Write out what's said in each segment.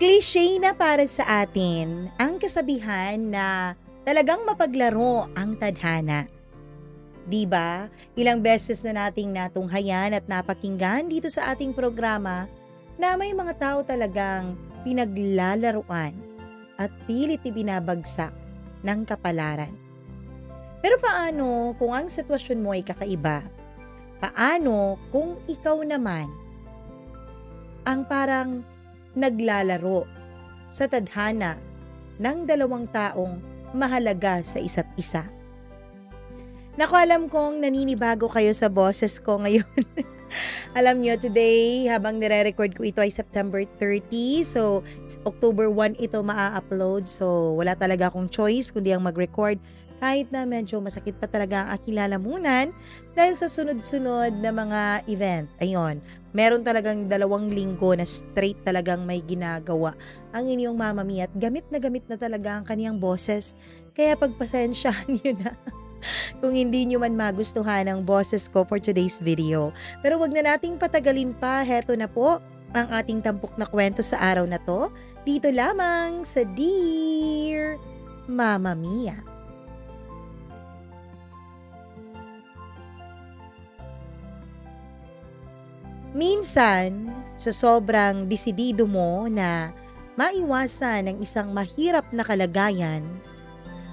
Cliche na para sa atin ang kasabihan na talagang mapaglaro ang tadhana. 'Di ba? Ilang beses na nating natunghayan at napakinggan dito sa ating programa na may mga tao talagang pinaglalaruan at pilit ibinabagsak ng kapalaran. Pero paano kung ang sitwasyon mo ay kakaiba? Paano kung ikaw naman ang parang naglalaro sa tadhana ng dalawang taong mahalaga sa isa't isa? Naku, alam kong naninibago kayo sa boses ko ngayon. Alam nyo, today, habang nire-record ko ito ay September 30. So, October 1 ito maa-upload. So, wala talaga akong choice kundi ang mag-record. Kahit na medyo masakit pa talaga ang aking lalamunan dahil sa sunod-sunod na mga event. Ayun, meron talagang 2 linggo na straight talagang may ginagawa ang inyong Mama Mia at gamit na talaga ang kaniyang boses. Kaya pagpasensyahan nyo na kung hindi nyo man magustuhan ang boses ko for today's video. Pero wag na nating patagalin pa. Heto na po ang ating tampok na kwento sa araw na to. Dito lamang sa Dear Mama Mia. Minsan, sa sobrang desidido mo na maiwasan ang isang mahirap na kalagayan,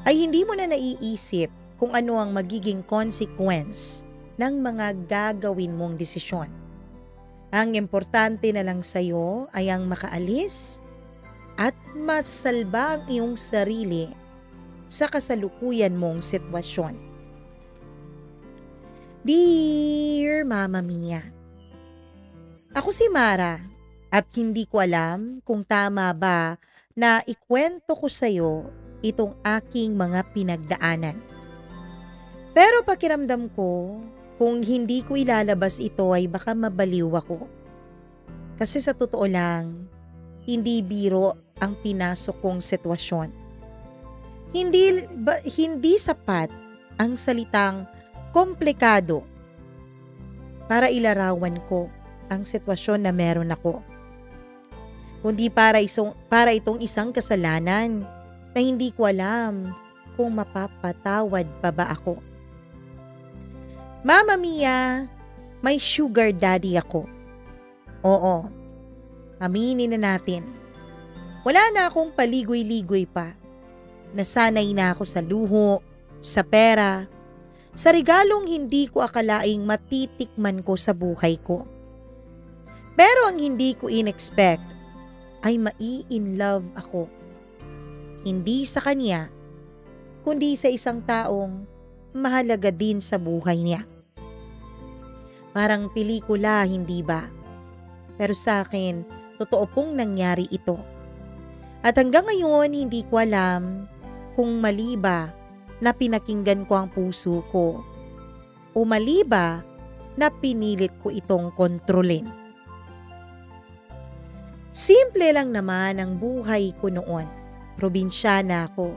ay hindi mo na naiisip kung ano ang magiging consequence ng mga gagawin mong desisyon. Ang importante na lang sa'yo ay ang makaalis at masalba ang iyong sarili sa kasalukuyan mong sitwasyon. Dear Mama Mia, ako si Mara at hindi ko alam kung tama ba na ikwento ko sa'yo itong aking mga pinagdaanan. Pero pakiramdam ko, kung hindi ko ilalabas ito ay baka mabaliw ako. Kasi sa totoo lang, hindi biro ang pinasok kong sitwasyon. Hindi sapat ang salitang komplikado para ilarawan ko ang sitwasyon na meron ako. Kundi para itong isang kasalanan na hindi ko alam kung mapapatawad pa ba ako. Mama Mia, may sugar daddy ako. Oo, aminin na natin. Wala na akong paligoy-ligoy pa. Nasanay na ako sa luho, sa pera, sa regalong hindi ko akalaing matitikman ko sa buhay ko. Pero ang hindi ko in-expect ay mai-in-love ako. Hindi sa kanya, kundi sa isang taong mahalaga din sa buhay niya. Parang pelikula, hindi ba? Pero sa akin, totoo pong nangyari ito. At hanggang ngayon, hindi ko alam kung mali ba na pinakinggan ko ang puso ko o mali ba na pinilit ko itong kontrolin. Simple lang naman ang buhay ko noon. Probinsyana ako.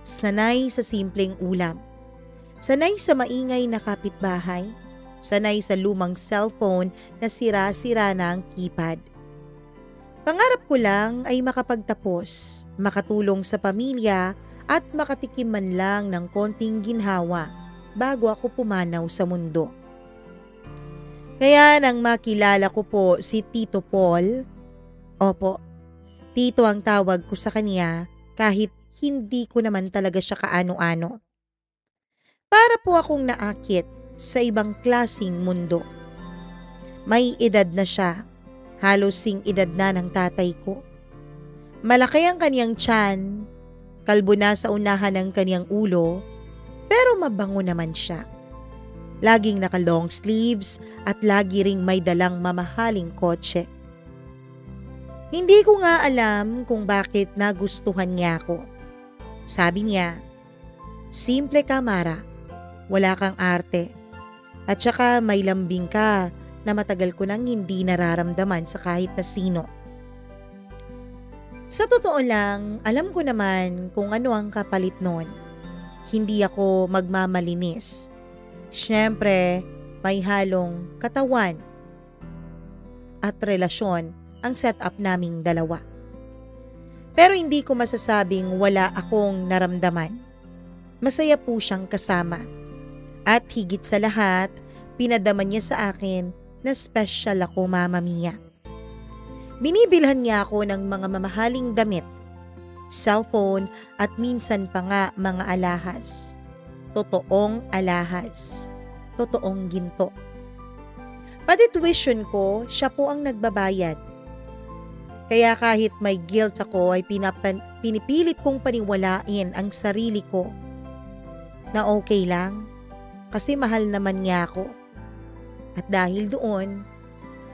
Sanay sa simpleng ulam. Sanay sa maingay na kapitbahay. Sanay sa lumang cellphone na sira-sira na ang keypad. Pangarap ko lang ay makapagtapos, makatulong sa pamilya at makatikim man lang ng konting ginhawa bago ako pumanaw sa mundo. Kaya nang makilala ko po si Tito Paul, opo, Tito ang tawag ko sa kanya kahit hindi ko naman talaga siya kaano-ano. Para po akong naakit sa ibang klasing mundo. May edad na siya, halos sing edad na ng tatay ko. Malaki ang kaniyang tiyan, kalbo na sa unahan ng kaniyang ulo, pero mabango naman siya. Laging naka long sleeves at lagi ring may dalang mamahaling kotse. Hindi ko nga alam kung bakit nagustuhan niya ako. Sabi niya, simple ka Mara, wala kang arte. At saka may lambing ka na matagal ko nang hindi nararamdaman sa kahit na sino. Sa totoo lang, alam ko naman kung ano ang kapalit nun. Hindi ako magmamalinis. Siyempre, may halong katawan at relasyon ang setup naming dalawa. Pero hindi ko masasabing wala akong naramdaman. Masaya po siyang kasama. At higit sa lahat, pinadaman niya sa akin na special ako, Mama Mia. Binibilhan niya ako ng mga mamahaling damit, cellphone at minsan pa nga mga alahas. Totoong alahas. Totoong ginto. Pati tuition ko, siya po ang nagbabayad. Kaya kahit may guilt ako ay pinipilit kong paniwalain ang sarili ko na okay lang kasi mahal naman niya ako. At dahil doon,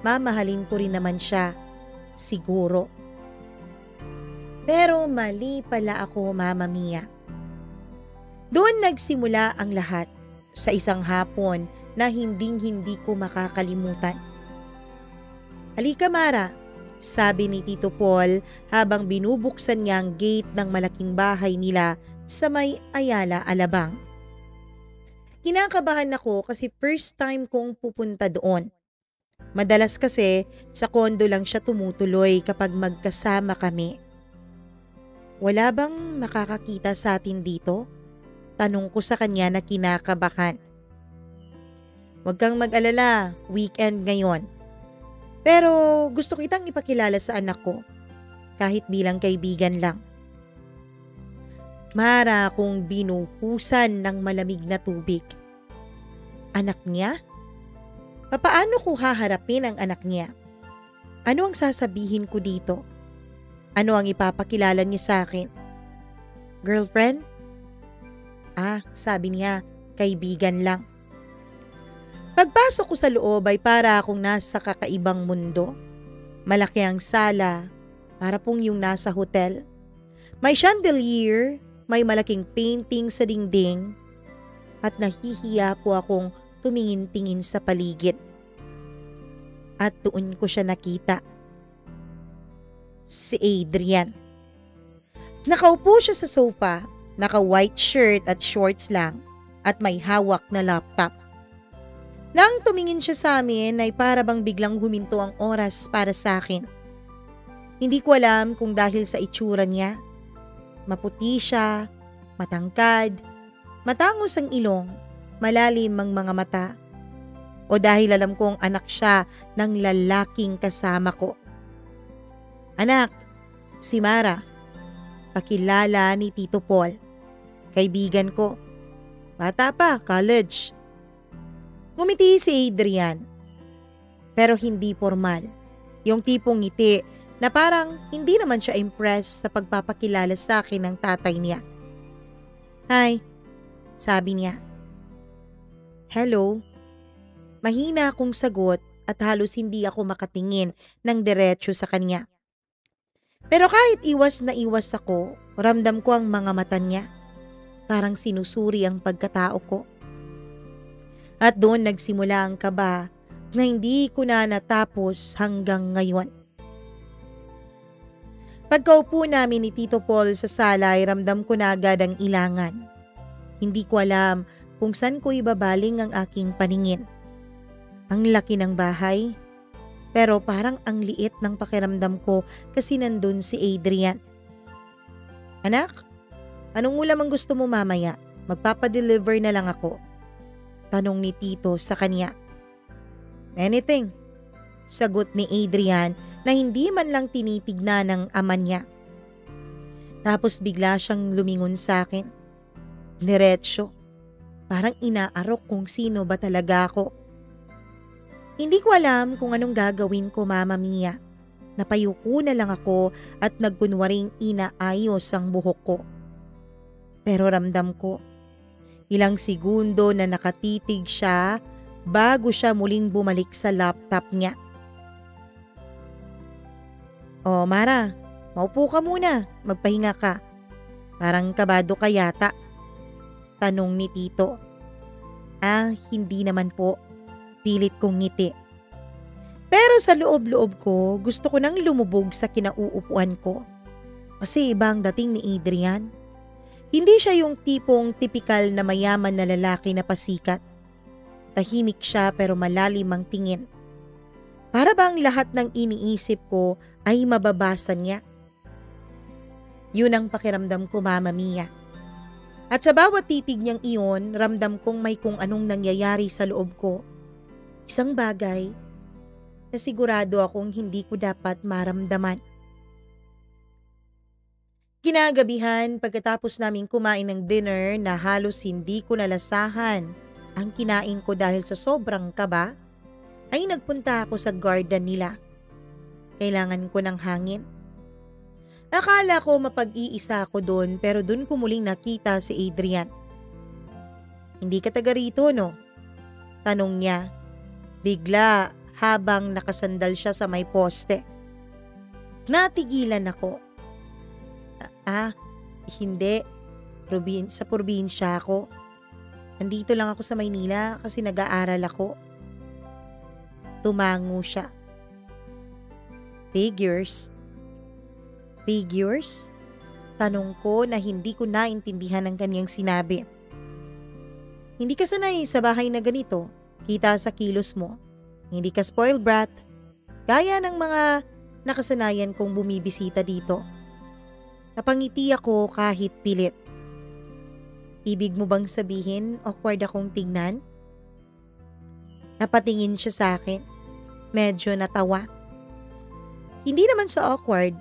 mamahalin ko rin naman siya, siguro. Pero mali pala ako, Mama Mia. Doon nagsimula ang lahat sa isang hapon na hinding-hindi ko makakalimutan. "Halika, Mara," sabi ni Tito Paul habang binubuksan niya ang gate ng malaking bahay nila sa may Ayala, Alabang. Kinakabahan ako kasi first time kong pupunta doon. Madalas kasi sa kondo lang siya tumutuloy kapag magkasama kami. "Wala bang makakakita sa atin dito?" Tanong ko sa kanya na kinakabahan. "Huwag kang mag-alala, weekend ngayon. Pero gusto kitang ipakilala sa anak ko, kahit bilang kaibigan lang." Mara kung binuhusan ng malamig na tubig. Anak niya? Papaano ko haharapin ang anak niya? Ano ang sasabihin ko dito? Ano ang ipapakilala niya sa akin? Girlfriend? Sabi niya, kaibigan lang. Pagpasok ko sa loob ay para akong nasa kakaibang mundo. Malaki ang sala, para pong yung nasa hotel. May chandelier, may malaking painting sa dingding, at nahihiya po akong tumingin-tingin sa paligid. At doon ko siya nakita. Si Adrian. Nakaupo siya sa sofa, naka-white shirt at shorts lang, at may hawak na laptop. Nang tumingin siya sa amin ay para bang biglang huminto ang oras para sa akin. Hindi ko alam kung dahil sa itsura niya. Maputi siya, matangkad, matangos ang ilong, malalim ang mga mata. O dahil alam kong anak siya ng lalaking kasama ko. "Anak, si Mara," pakilala ni Tito Paul. Kaibigan ko. Bata pa, college. Ngumiti si Adrian. Pero hindi formal. Yung tipong ngiti na parang hindi naman siya impressed sa pagpapakilala sa akin ng tatay niya. "Hi," sabi niya. "Hello." Mahina akong sagot at halos hindi ako makatingin ng diretso sa kanya. Pero kahit iwas na iwas ako, ramdam ko ang mga mata niya. Parang sinusuri ang pagkatao ko. At doon nagsimula ang kaba na hindi ko na natapos hanggang ngayon. Pagkaupo namin ni Tito Paul sa sala ay ramdam ko na agad ang ilangan. Hindi ko alam kung saan ko ibabaling ang aking paningin. Ang laki ng bahay, pero parang ang liit ng pakiramdam ko kasi nandun si Adrian. "Anak, anong ulam ang gusto mo mamaya? Magpapadeliver na lang ako." Tanong ni Tito sa kanya. "Anything," sagot ni Adrian na hindi man lang tinitignan ng ama niya. Tapos bigla siyang lumingon sa akin. Diretso. Parang inaarok kung sino ba talaga ako. Hindi ko alam kung anong gagawin ko, Mama Mia. Napayuko na lang ako at nagkunwaring inaayos ang buhok ko. Pero ramdam ko, ilang segundo na nakatitig siya bago siya muling bumalik sa laptop niya. "Oh, Mara, maupo ka muna, magpahinga ka. Parang kabado ka yata." Tanong ni Tito. Hindi naman po. Pilit kong ngiti. Pero sa loob-loob ko, gusto ko nang lumubog sa kinauupuan ko. Kasi iba ang dating ni Adrian. Hindi siya yung tipong tipikal na mayaman na lalaki na pasikat. Tahimik siya pero malalim ang tingin. Para bang lahat ng iniisip ko ay mababasa niya. Yun ang pakiramdam ko, Mama Mia. At sa bawat titig niyang iyon, ramdam kong may kung anong nangyayari sa loob ko. Isang bagay na sigurado akong hindi ko dapat maramdaman. Kinagabihan, pagkatapos naming kumain ng dinner na halos hindi ko nalasahan ang kinain ko dahil sa sobrang kaba, ay nagpunta ako sa garden nila. Kailangan ko ng hangin. Akala ko mapag-iisa ako doon pero doon ko muling nakita si Adrian. "Hindi ka taga rito, no?" tanong niya. Bigla habang nakasandal siya sa may poste. Natigilan ako. Hindi. Sa probinsya ako. Nandito lang ako sa Maynila kasi nag-aaral ako. Tumango siya. Figures? Figures? Tanong ko na hindi ko naintindihan ang kanyang sinabi. Hindi ka sanay sa bahay na ganito. Kita sa kilos mo. Hindi ka spoiled brat. Gaya ng mga nakasanayan kong bumibisita dito. Napangiti ako kahit pilit. Ibig mo bang sabihin awkward akong tingnan? Napatingin siya sa akin. Medyo natawa. Hindi naman sa awkward.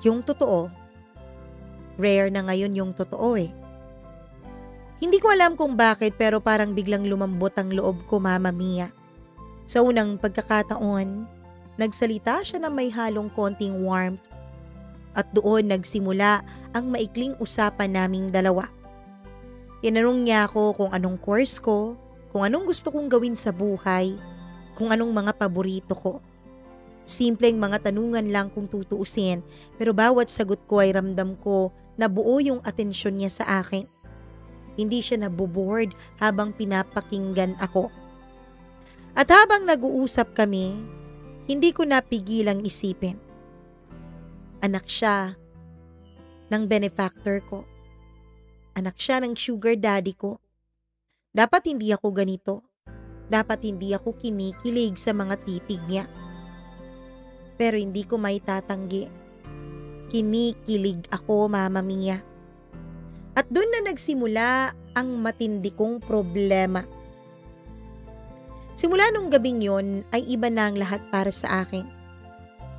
Yung totoo. Rare na ngayon yung totoo eh. Hindi ko alam kung bakit pero parang biglang lumambot ang loob ko, Mama Mia. Sa unang pagkakataon, nagsalita siya na may halong konting warmth. At doon nagsimula ang maikling usapan naming dalawa. Tinanong niya ako kung anong course ko, kung anong gusto kong gawin sa buhay, kung anong mga paborito ko. Simpleng mga tanungan lang kung tutuusin, pero bawat sagot ko ay ramdam ko na buo yung atensyon niya sa akin. Hindi siya naboboard habang pinapakinggan ako. At habang nag-uusap kami, hindi ko napigilang isipin. Anak siya ng benefactor ko. Anak siya ng sugar daddy ko. Dapat hindi ako ganito. Dapat hindi ako kinikilig sa mga titig niya. Pero hindi ko maitatanggi. Kinikilig ako, Mama Mia. At doon na nagsimula ang matindi kong problema. Simula nung gabing yon ay iba na ang lahat para sa akin.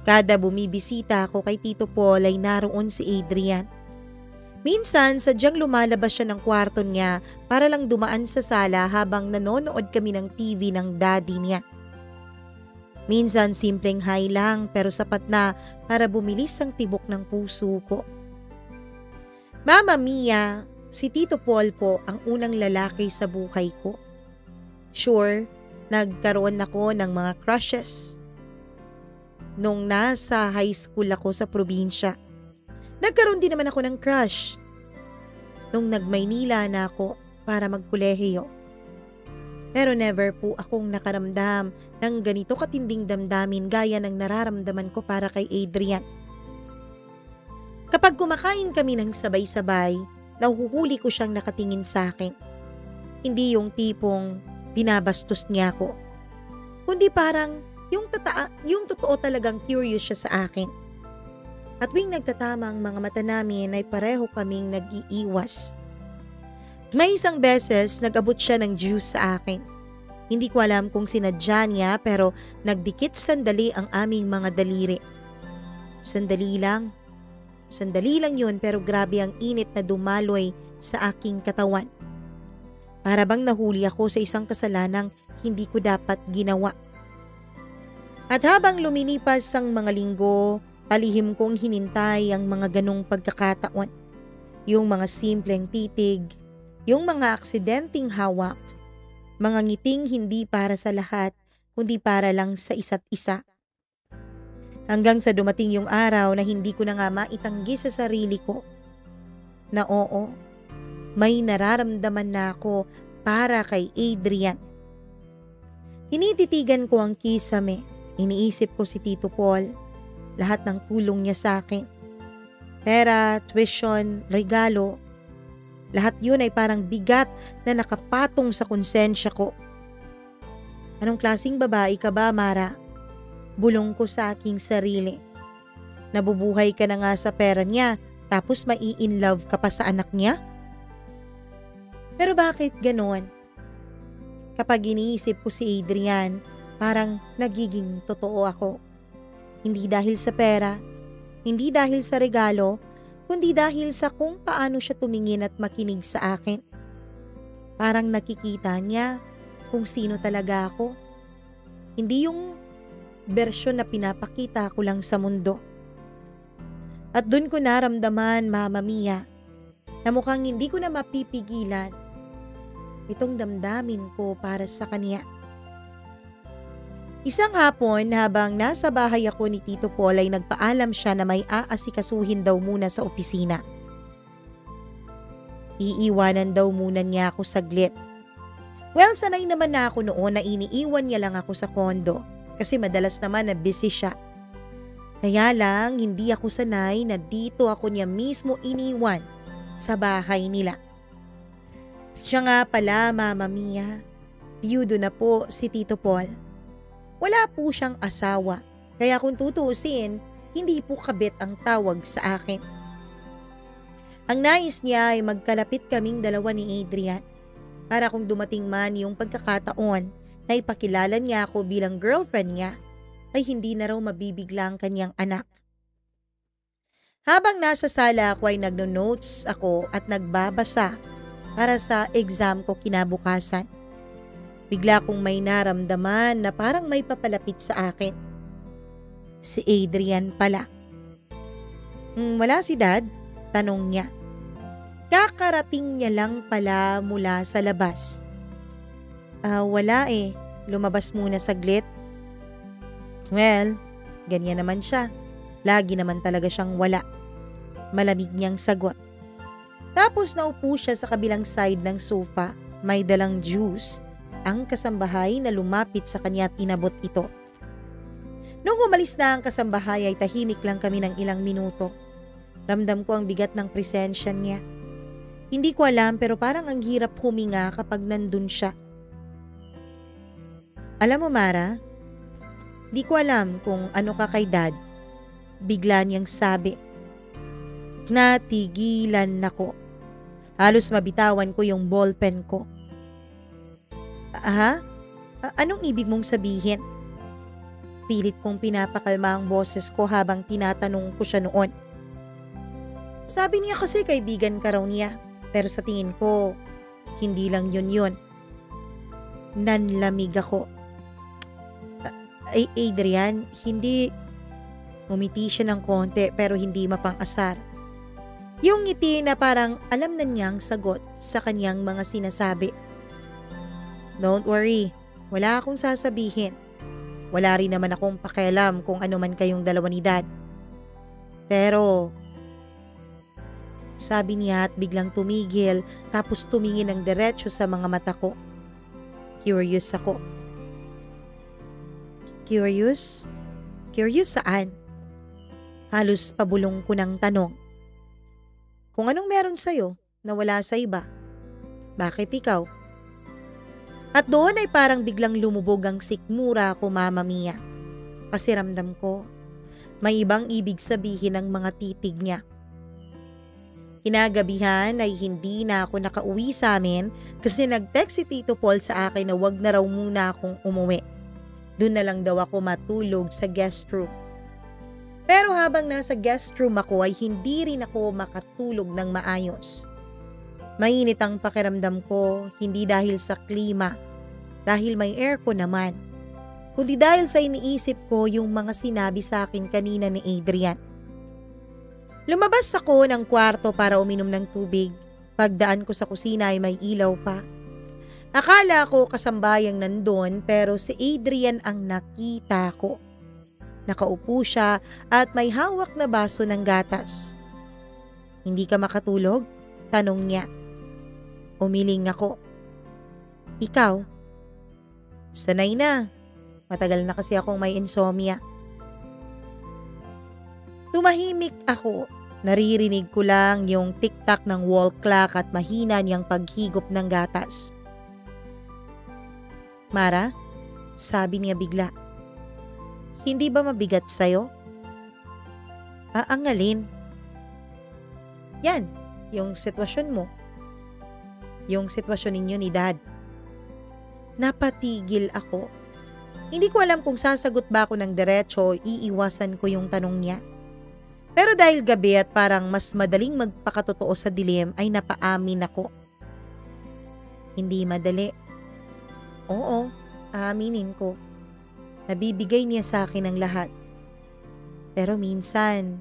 Kada bumibisita ako kay Tito Paul ay naroon si Adrian. Minsan sadyang lumalabas siya ng kwarto niya para lang dumaan sa sala habang nanonood kami ng TV ng daddy niya. Minsan simpleng hi lang pero sapat na para bumilis ang tibok ng puso ko. Mama Mia, si Tito Paul po ang unang lalaki sa buhay ko. Sure, nagkaroon ako ng mga crushes. Nung nasa high school ako sa probinsya, nagkaroon din naman ako ng crush. Nung nag-Maynila na ako para magkolehiyo. Pero never po akong nakaramdam ng ganito katinding damdamin gaya ng nararamdaman ko para kay Adrian. Kapag kumakain kami ng sabay-sabay, nahuhuli ko siyang nakatingin sa akin. Hindi yung tipong binabastos niya ako, kundi parang yung totoo talagang curious siya sa akin. At tuwing nagtatama ang mga mata namin ay pareho kaming nag-iiwas. May isang beses nag-abot siya ng juice sa akin. Hindi ko alam kung sinadya niya pero nagdikit sandali ang aming mga daliri. Sandali lang. Sandali lang yun pero grabe ang init na dumaloy sa aking katawan. Para bang nahuli ako sa isang kasalanang hindi ko dapat ginawa. At habang lumilipas ang mga linggo, palihim kong hinintay ang mga ganong pagkakataon. Yung mga simpleng titig, yung mga aksidenteng hawak, mga ngiting hindi para sa lahat, kundi para lang sa isa't isa. Hanggang sa dumating yung araw na hindi ko na nga maitanggi sa sarili ko na oo, may nararamdaman na ako para kay Adrian. Tinititigan ko ang kisame, iniisip ko si Tito Paul, lahat ng tulong niya sa akin. Pera, tuition, regalo, lahat yun ay parang bigat na nakapatong sa konsensya ko. Anong klaseng babae ka ba, Mara? Bulong ko sa aking sarili. Nabubuhay ka na nga sa pera niya, Tapos mai-inlove ka pa sa anak niya? Pero bakit ganon? Kapag iniisip ko si Adrian, parang nagiging totoo ako. Hindi dahil sa pera, hindi dahil sa regalo, kundi dahil sa kung paano siya tumingin at makinig sa akin. Parang nakikita niya kung sino talaga ako. Hindi yung bersyon na pinapakita ko lang sa mundo. At dun ko naramdaman, Mama Mia, na mukhang hindi ko na mapipigilan itong damdamin ko para sa kanya. Isang hapon habang nasa bahay ako ni Tito Paul ay nagpaalam siya na may aasikasuhin daw muna sa opisina. Iiwanan daw muna niya ako saglit. Well, sanay naman na ako noon na iniiwan niya lang ako sa kondo kasi madalas naman na busy siya. Kaya lang hindi ako sanay na dito ako niya mismo iniwan sa bahay nila. Siya nga pala, Mama Mia, biyudo na po si Tito Paul. Wala po siyang asawa, kaya kung tutuusin, hindi po kabit ang tawag sa akin. Ang nais niya ay magkalapit kaming dalawa ni Adrian para kung dumating man yung pagkakataon na ipakilala niya ako bilang girlfriend niya, ay hindi na raw mabibigla ang kanyang anak. Habang nasa sala ako ay nagno-notes ako at nagbabasa para sa exam ko kinabukasan. Bigla kong may naramdaman na parang may papalapit sa akin. Si Adrian pala. Wala si Dad? Tanong niya. Kakarating niya lang pala mula sa labas. Wala eh. Lumabas muna saglit. Well, ganyan naman siya. Lagi naman talaga siyang wala. Malamig niyang sagot. Tapos naupo siya sa kabilang side ng sofa, may dalang juice, ang kasambahay na lumapit sa kanya at inabot ito. Nung umalis na ang kasambahay ay tahimik lang kami ng ilang minuto. Ramdam ko ang bigat ng presensya niya. Hindi ko alam pero parang ang hirap huminga kapag nandun siya. Alam mo Mara, di ko alam kung ano ka kay Dad. Bigla niyang sabi. Natigilan ako. Halos mabitawan ko yung ballpen ko. Anong ibig mong sabihin? Pilit kong pinapakalma ang boses ko habang tinatanong ko siya noon. Sabi niya kasi kaibigan ka raw niya, pero sa tingin ko, hindi lang yun. Nanlamig ako. Adrian, hindi. Umiti siya ng konti pero hindi mapang-asar. Yung ngiti na parang alam na niyang sagot sa kanyang mga sinasabi. Don't worry, wala akong sasabihin. Wala rin naman akong pakialam kung ano man kayong dalawa ni Dad. Pero, sabi niya at biglang tumigil tapos tumingin ng diretso sa mga mata ko. Curious ako. Curious? Curious saan? Halos pabulong ko ng tanong. Kung anong meron sa'yo na wala sa iba? Bakit ikaw? At doon ay parang biglang lumubog ang sikmura ko, Mama Mia. Kasi ramdam ko, may ibang ibig sabihin ng mga titig niya. Kinagabihan ay hindi na ako nakauwi sa amin kasi nag-text si Tito Paul sa akin na wag na raw muna akong umuwi. Doon na lang daw ako matulog sa guest room. Pero habang nasa guest room ako ay hindi rin ako makatulog ng maayos. Mainit ang pakiramdam ko, hindi dahil sa klima, dahil may aircon naman, kundi dahil sa iniisip ko yung mga sinabi sa akin kanina ni Adrian. Lumabas ako ng kwarto para uminom ng tubig. Pagdaan ko sa kusina ay may ilaw pa. Akala ko kasambayang nandun pero si Adrian ang nakita ko. Nakaupo siya at may hawak na baso ng gatas. Hindi ka makatulog? Tanong niya. Umiling ako. Ikaw? Sanay na. Matagal na kasi akong may insomnia. Tumahimik ako. Naririnig ko lang yung tik-tak ng wall clock at mahina niyang paghigop ng gatas. Mara, sabi niya bigla. Hindi ba mabigat sa'yo? Ang alin? Yan, yung sitwasyon mo. Yung sitwasyon ninyo ni Dad. Napatigil ako. Hindi ko alam kung sasagot ba ako ng diretso o iiwasan ko yung tanong niya. Pero dahil gabi at parang mas madaling magpakatotoo sa dilim ay napaamin ako. Hindi madali. Oo, aaminin ko. Nabibigay niya sa akin ang lahat. Pero minsan,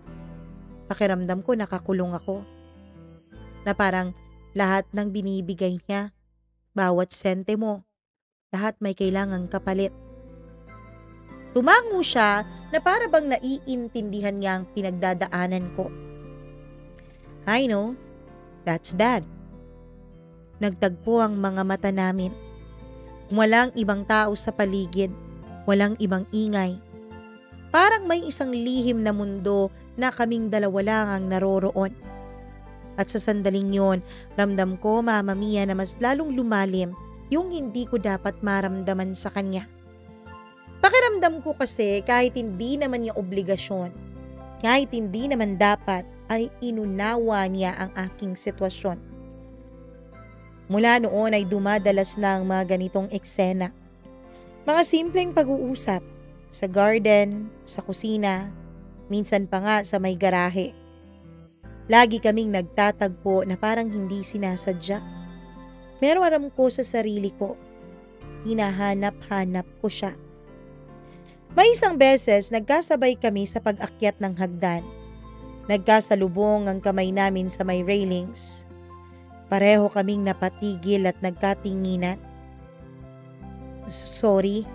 pakiramdam ko nakakulong ako. Na parang lahat ng binibigay niya, bawat sentimo, lahat may kailangang kapalit. Tumango siya na para bang naiintindihan niya ang pinagdadaanan ko. I know, that's Dad. Nagtagpo ang mga mata namin. Walang ibang tao sa paligid, walang ibang ingay. Parang may isang lihim na mundo na kaming dalawa lang ang naroroon. At sa sandaling yon, ramdam ko, Mama Mia, na mas lalong lumalim yung hindi ko dapat maramdaman sa kanya. Pakiramdam ko kasi kahit hindi naman niya obligasyon, kahit hindi naman dapat, ay inunawa niya ang aking sitwasyon. Mula noon ay dumadalas na ang mga ganitong eksena. Mga simpleng pag-uusap sa garden, sa kusina, minsan pa nga sa may garahe. Lagi kaming nagtatagpo na parang hindi sinasadya. Pero aram ko sa sarili ko, hinahanap-hanap ko siya. May isang beses nagkasabay kami sa pag-akyat ng hagdan. Nagkasalubong ang kamay namin sa may railings. Pareho kaming napatigil at nagkatinginan. Sorry,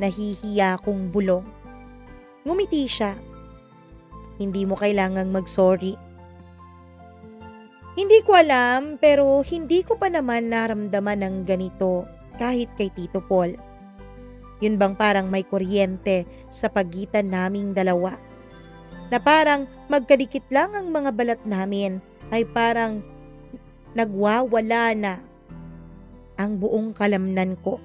nahihiya akong bulong. Ngumiti siya. Hindi mo kailangang mag-sorry. Hindi ko alam pero hindi ko pa naman naramdaman ng ganito kahit kay Tito Paul. Yun bang parang may kuryente sa pagitan naming dalawa. Na parang magkadikit lang ang mga balat namin ay parang nagwawala na ang buong kalamnan ko.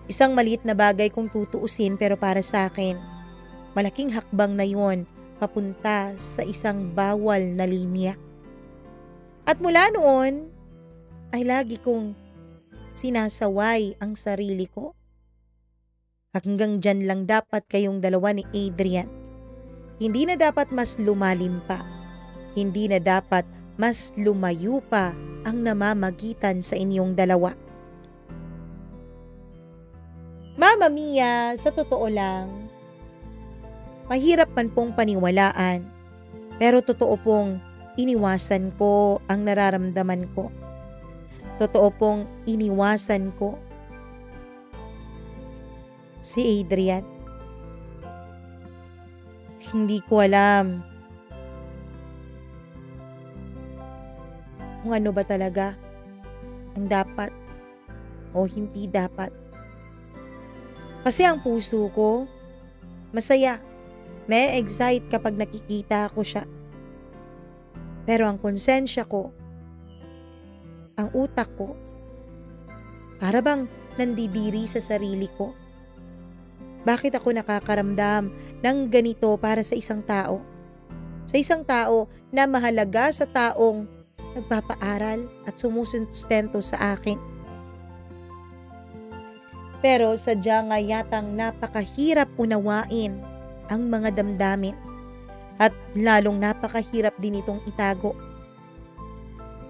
Isang maliit na bagay kung tutuusin pero para sa akin, malaking hakbang na yon papunta sa isang bawal na linya. At mula noon ay lagi kong sinasaway ang sarili ko. Hanggang dyan lang dapat kayong dalawa ni Adrian. Hindi na dapat mas lumalim pa. Hindi na dapat mas lumayo pa ang namamagitan sa inyong dalawa. Mama Mia, sa totoo lang, mahirap man pong paniwalaan, pero totoo pong iniwasan ko ang nararamdaman ko. Totoo pong iniwasan ko si Adrian. Hindi ko alam kung ano ba talaga ang dapat o hindi dapat. Kasi ang puso ko masaya, na-excite kapag nakikita ko siya. Pero ang konsensya ko, ang utak ko, para bang nandidiri sa sarili ko. Bakit ako nakakaramdam ng ganito para sa isang tao? Sa isang tao na mahalaga sa taong nagpapaaral at sumusustento sa akin. Pero sadya nga yatang napakahirap unawain ang mga damdamin at lalong napakahirap din itong itago.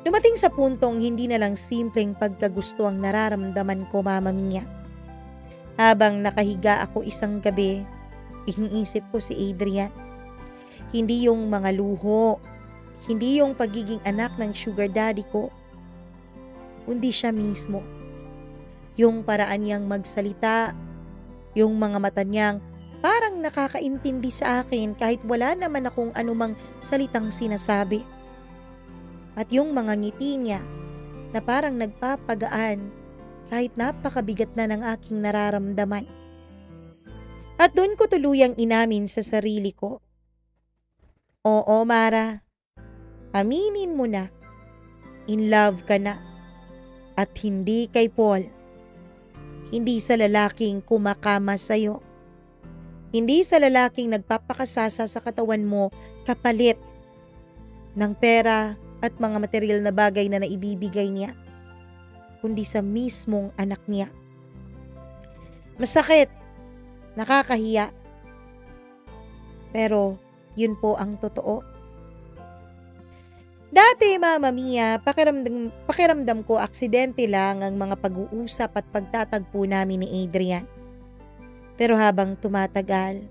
Dumating sa puntong hindi na lang simpleng pagkagusto ang nararamdaman ko, Mama Mia. Habang nakahiga ako isang gabi, iniisip ko si Adrian. Hindi yung mga luho, hindi yung pagiging anak ng sugar daddy ko, kundi siya mismo. Yung paraan niyang magsalita, yung mga mata niyang parang nakakaintindi sa akin kahit wala naman akong anumang salitang sinasabi. At yung mga ngiti niya na parang nagpapagaan kahit napakabigat na ng aking nararamdaman. At doon ko tuluyang inamin sa sarili ko, oo Mara, aminin mo na, in love ka na. At hindi kay Paul. Hindi sa lalaking kumakama sa'yo. Hindi sa lalaking nagpapakasasa sa katawan mo kapalit ng pera at mga material na bagay na naibibigay niya, kundi sa mismong anak niya. Masakit, nakakahiya, pero yun po ang totoo. Dati, Mama Mia, pakiramdam ko aksidente lang ang mga pag-uusap at pagtatagpo namin ni Adrian. Pero habang tumatagal,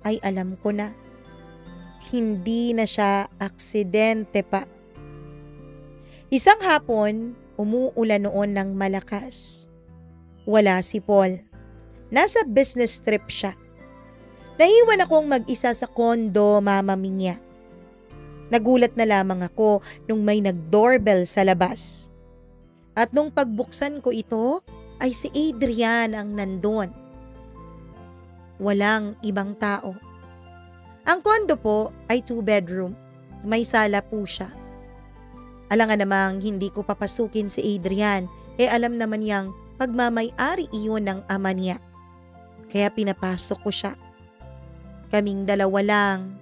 ay alam ko na, hindi na siya aksidente pa. Isang hapon, umuulan noon ng malakas. Wala si Paul. Nasa business trip siya. Naiwan akong mag-isa sa kondo, Mama Mia. Nagulat na lamang ako nung may nag-doorbell sa labas. At nung pagbuksan ko ito, ay si Adrian ang nandun. Walang ibang tao. Ang kondo po ay 2-bedroom. May sala po siya. Alangan namang hindi ko papasukin si Adrian, alam naman niyang pagmamay-ari iyon ng ama niya. Kaya pinapasok ko siya. Kaming dalawa lang.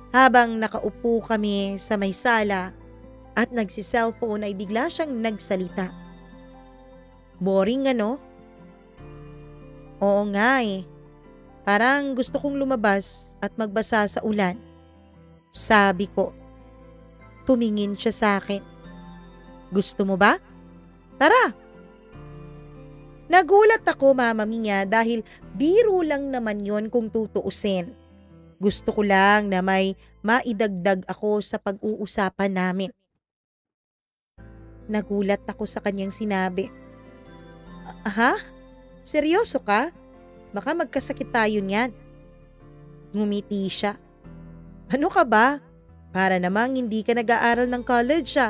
Habang nakaupo kami sa may sala at nagsiselfone ay bigla siyang nagsalita. Boring ano? Oo nga eh. Parang gusto kong lumabas at magbasa sa ulan. Sabi ko. Tumingin siya sa akin. Gusto mo ba? Tara! Nagulat ako, Mama Mia, dahil biro lang naman yon kung tutuusin. Gusto ko lang na may maidagdag ako sa pag-uusapan namin. Nagulat ako sa kanyang sinabi. Ha? Seryoso ka? Baka magkasakit tayo niyan. Ngumiti siya. Ano ka ba? Para namang hindi ka nag-aaral ng college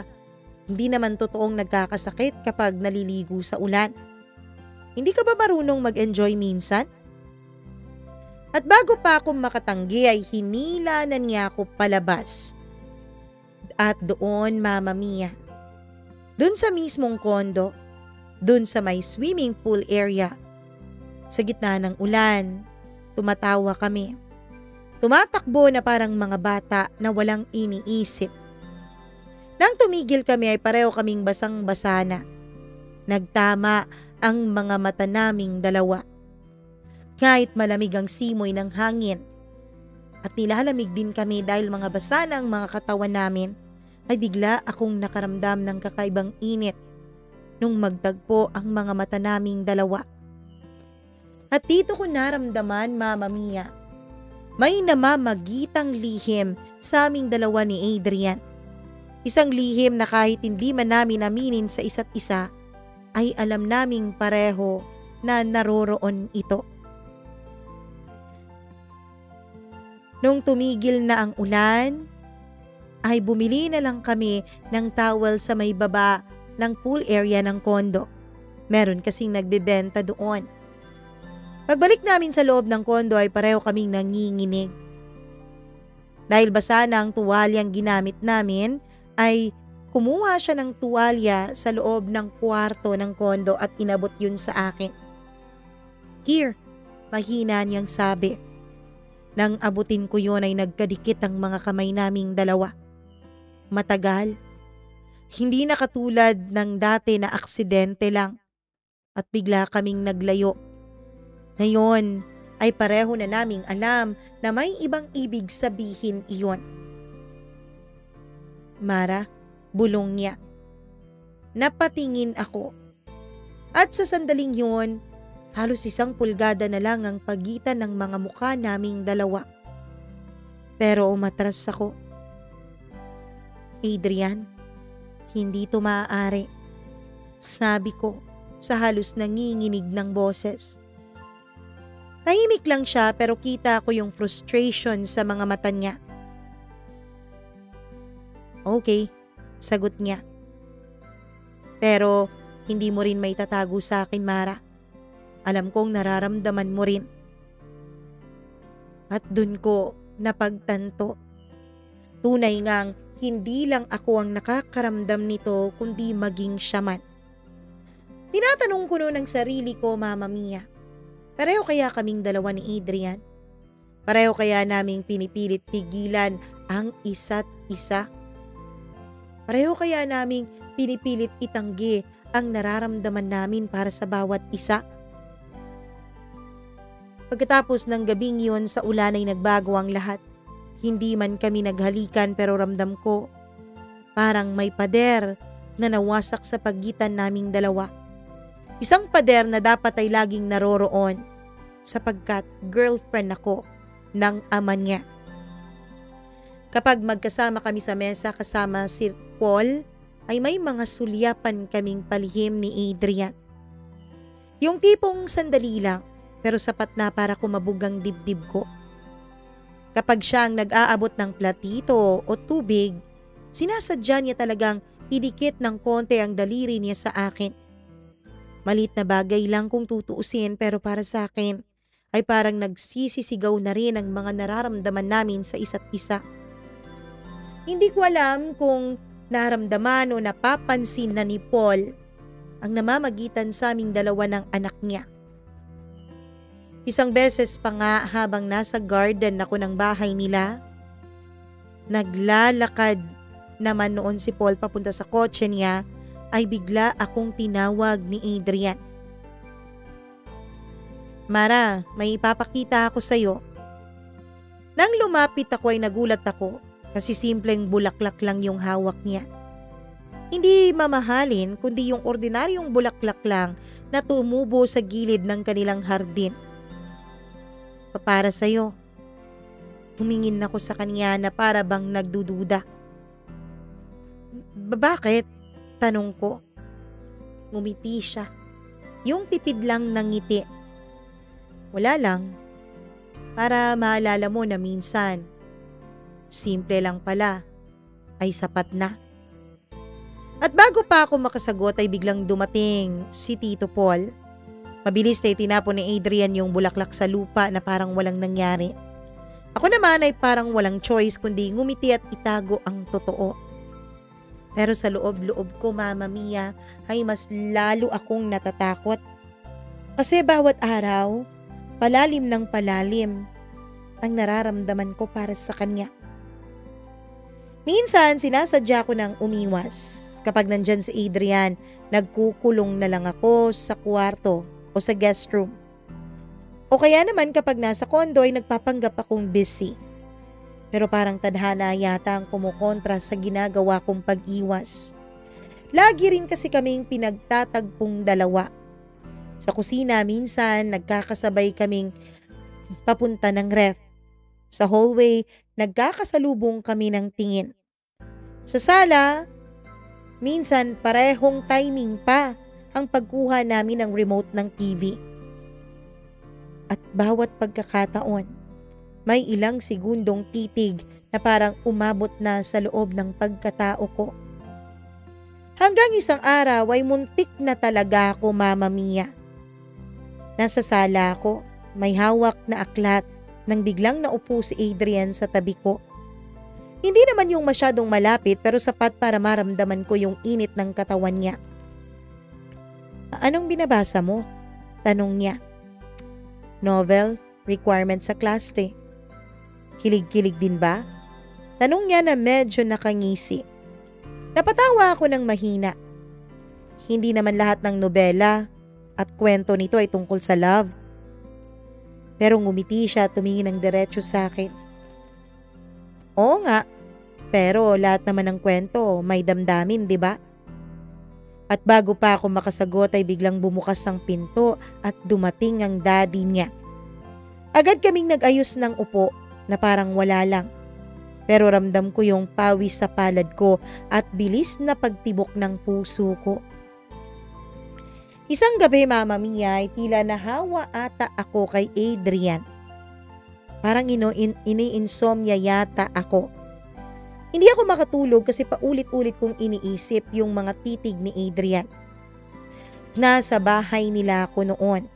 Hindi naman totoong nagkakasakit kapag naliligo sa ulan. Hindi ka ba marunong mag-enjoy minsan? At bago pa ako makatanggi ay hinila na niya ako palabas. At doon, Mama Mia, doon sa mismong kondo, doon sa may swimming pool area, sa gitna ng ulan, tumatawa kami. Tumatakbo na parang mga bata na walang iniisip. Nang tumigil kami ay pareho kaming basang-basa na. Nagtama ang mga mata naming dalawa. Kahit malamig ang simoy ng hangin at nilalamig din kami dahil mga basa na ang mga katawan namin, ay bigla akong nakaramdam ng kakaibang init nung magtagpo ang mga mata naming dalawa. At dito ko naramdaman, Mama Mia, may namamagitang lihim sa aming dalawa ni Adrian. Isang lihim na kahit hindi man namin aminin sa isa't isa, ay alam naming pareho na naroroon ito. Nung tumigil na ang ulan, ay bumili na lang kami ng towel sa may baba ng pool area ng kondo. Meron kasing nagbebenta doon. Pagbalik namin sa loob ng kondo ay pareho kaming nanginginig. Dahil basa na ang tuwalyang ginamit namin, ay kumuha siya ng tuwalya sa loob ng kwarto ng kondo at inabot yun sa akin. Here, mahina niyang sabi. Nang abutin ko yun ay nagkadikit ang mga kamay naming dalawa. Matagal. Hindi na katulad ng dati na aksidente lang. At bigla kaming naglayo. Ngayon ay pareho na naming alam na may ibang ibig sabihin iyon. Mara, bulong niya. Napatingin ako. At sa sandaling yun, halos 1 pulgada na lang ang pagitan ng mga mukha naming dalawa. Pero umatras ako. Adrian, hindi to maaari. Sabi ko sa halos nanginginig ng boses. Tahimik lang siya pero kita ko yung frustration sa mga mata niya. Okay, sagot niya. Pero hindi mo rin may tatago sa akin, Mara. Alam kong nararamdaman mo rin. At dun ko napagtanto. Tunay ngang hindi lang ako ang nakakaramdam nito kundi maging siya man. Tinatanong ko noon ang sarili ko, Mama Mia. Pareho kaya kaming dalawa ni Adrian? Pareho kaya naming pinipilit tigilan ang isa't isa? Pareho kaya naming pinipilit itanggi ang nararamdaman namin para sa bawat isa? Pagkatapos ng gabing yun sa ulan ay nagbago ang lahat. Hindi man kami naghalikan pero ramdam ko parang may pader na nawasak sa pagitan naming dalawa. Isang pader na dapat ay laging naroroon sapagkat girlfriend ako ng ama niya. Kapag magkasama kami sa mesa kasama si Paul, ay may mga sulyapan kaming palihim ni Adrian. Yung tipong sandali lang, pero sapat na para kumabog ang dibdib ko. Kapag siya ang nag-aabot ng platito o tubig, sinasadya niya talagang idikit ng konti ang daliri niya sa akin. Malit na bagay lang kung tutuusin pero para sa akin ay parang nagsisisigaw na rin ang mga nararamdaman namin sa isa't isa. Hindi ko alam kung naramdaman o napapansin na ni Paul ang namamagitan sa aming dalawa ng anak niya. Isang beses pa nga habang nasa garden ako ng bahay nila, naglalakad naman noon si Paul papunta sa kotse niya, ay bigla akong tinawag ni Adrian. Mara, may ipapakita ako sa'yo. Nang lumapit ako ay nagulat ako kasi simpleng bulaklak lang yung hawak niya. Hindi mamahalin kundi yung ordinaryong bulaklak lang na tumubo sa gilid ng kanilang hardin. Para sa'yo. Tumingin ako sa kanya na para bang nagdududa. Bakit? Tanong ko. Ngumiti siya. Yung tipid lang ng ngiti. Wala lang. Para maalala mo na minsan, simple lang pala, ay sapat na. At bago pa ako makasagot ay biglang dumating si Tito Paul. Mabilis na itinapon ni Adrian yung bulaklak sa lupa na parang walang nangyari. Ako naman ay parang walang choice kundi ngumiti at itago ang totoo. Pero sa loob-loob ko, Mama Mia, ay mas lalo akong natatakot. Kasi bawat araw, palalim ng palalim ang nararamdaman ko para sa kanya. Minsan, sinasadya ko ng umiwas. Kapag nandyan si Adrian, nagkukulong na lang ako sa kwarto o sa guest room. O kaya naman kapag nasa kondo ay nagpapanggap akong busy. Pero parang tadhana yata ang kumukontra sa ginagawa kong pag-iwas. Lagi rin kasi kaming pinagtatagpong dalawa. Sa kusina minsan nagkakasabay kaming papunta ng ref. Sa hallway nagkakasalubong kami ng tingin. Sa sala, minsan parehong timing pa ang pagkuha namin ng remote ng TV. At bawat pagkakataon, may ilang segundong titig na parang umabot na sa loob ng pagkatao ko. Hanggang isang araw ay muntik na talaga ako, Mama Mia. Nasa sala ako, may hawak na aklat nang biglang naupo si Adrian sa tabi ko. Hindi naman yung masyadong malapit pero sapat para maramdaman ko yung init ng katawan niya. Anong binabasa mo? Tanong niya. Novel, requirement sa class 3. Kilig-kilig din ba? Tanong niya na medyo nakangisi. Napatawa ako ng mahina. Hindi naman lahat ng nobela at kwento nito ay tungkol sa love. Pero ngumiti siya at tumingin ng diretso sa akin. Oo nga, pero lahat naman ng kwento may damdamin, di ba? At bago pa ako makasagot ay biglang bumukas ang pinto at dumating ang daddy niya. Agad kaming nag-ayos ng upo na parang wala lang. Pero ramdam ko yung pawis sa palad ko at bilis na pagtibok ng puso ko. Isang gabi, Mama Mia, ay tila nahawa ata ako kay Adrian. Parang ini-insomnia yata ako. Hindi ako makatulog kasi paulit-ulit kong iniisip yung mga titig ni Adrian. Nasa bahay nila ako noon.